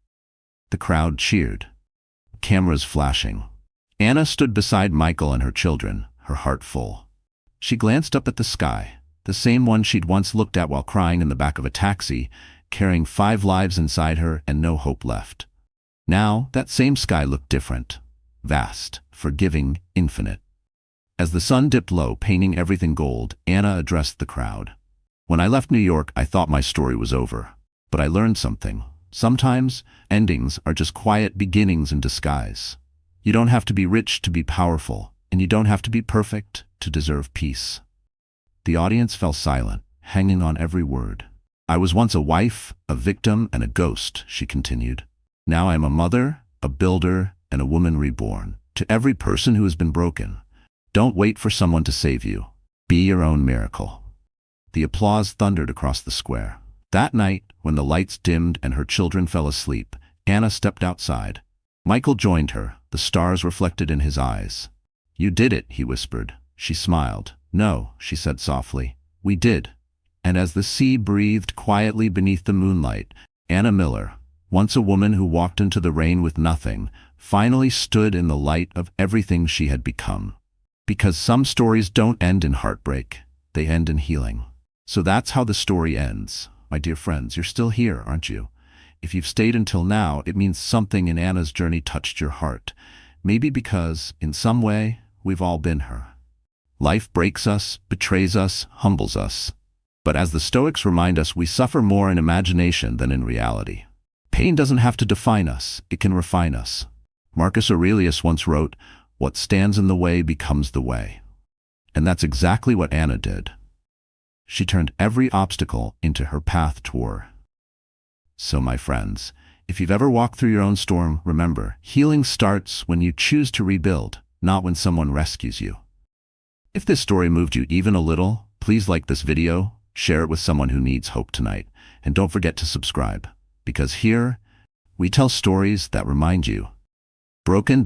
The crowd cheered. Cameras flashing. Anna stood beside Michael and her children, her heart full. She glanced up at the sky, the same one she'd once looked at while crying in the back of a taxi, carrying 5 lives inside her and no hope left. Now, that same sky looked different. Vast, forgiving, infinite. As the sun dipped low, painting everything gold, Anna addressed the crowd. When I left New York, I thought my story was over. But I learned something. Sometimes, endings are just quiet beginnings in disguise. You don't have to be rich to be powerful, and you don't have to be perfect to deserve peace. The audience fell silent, hanging on every word. I was once a wife, a victim, and a ghost, she continued. Now I am a mother, a builder, and a woman reborn. To every person who has been broken, don't wait for someone to save you. Be your own miracle. The applause thundered across the square. That night, when the lights dimmed and her children fell asleep, Anna stepped outside. Michael joined her, the stars reflected in his eyes. You did it, he whispered. She smiled. No, she said softly. We did. And as the sea breathed quietly beneath the moonlight, Anna Miller, once a woman who walked into the rain with nothing, finally stood in the light of everything she had become. Because some stories don't end in heartbreak, they end in healing. So that's how the story ends. My dear friends, you're still here, aren't you? If you've stayed until now, it means something in Anna's journey touched your heart. Maybe because, in some way, we've all been her. Life breaks us, betrays us, humbles us. But as the Stoics remind us, we suffer more in imagination than in reality. Pain doesn't have to define us, it can refine us. Marcus Aurelius once wrote, "What stands in the way becomes the way." And that's exactly what Anna did. She turned every obstacle into her path toward. So my friends, if you've ever walked through your own storm, remember, healing starts when you choose to rebuild, not when someone rescues you. If this story moved you even a little, please like this video, share it with someone who needs hope tonight, and don't forget to subscribe, because here, we tell stories that remind you, broken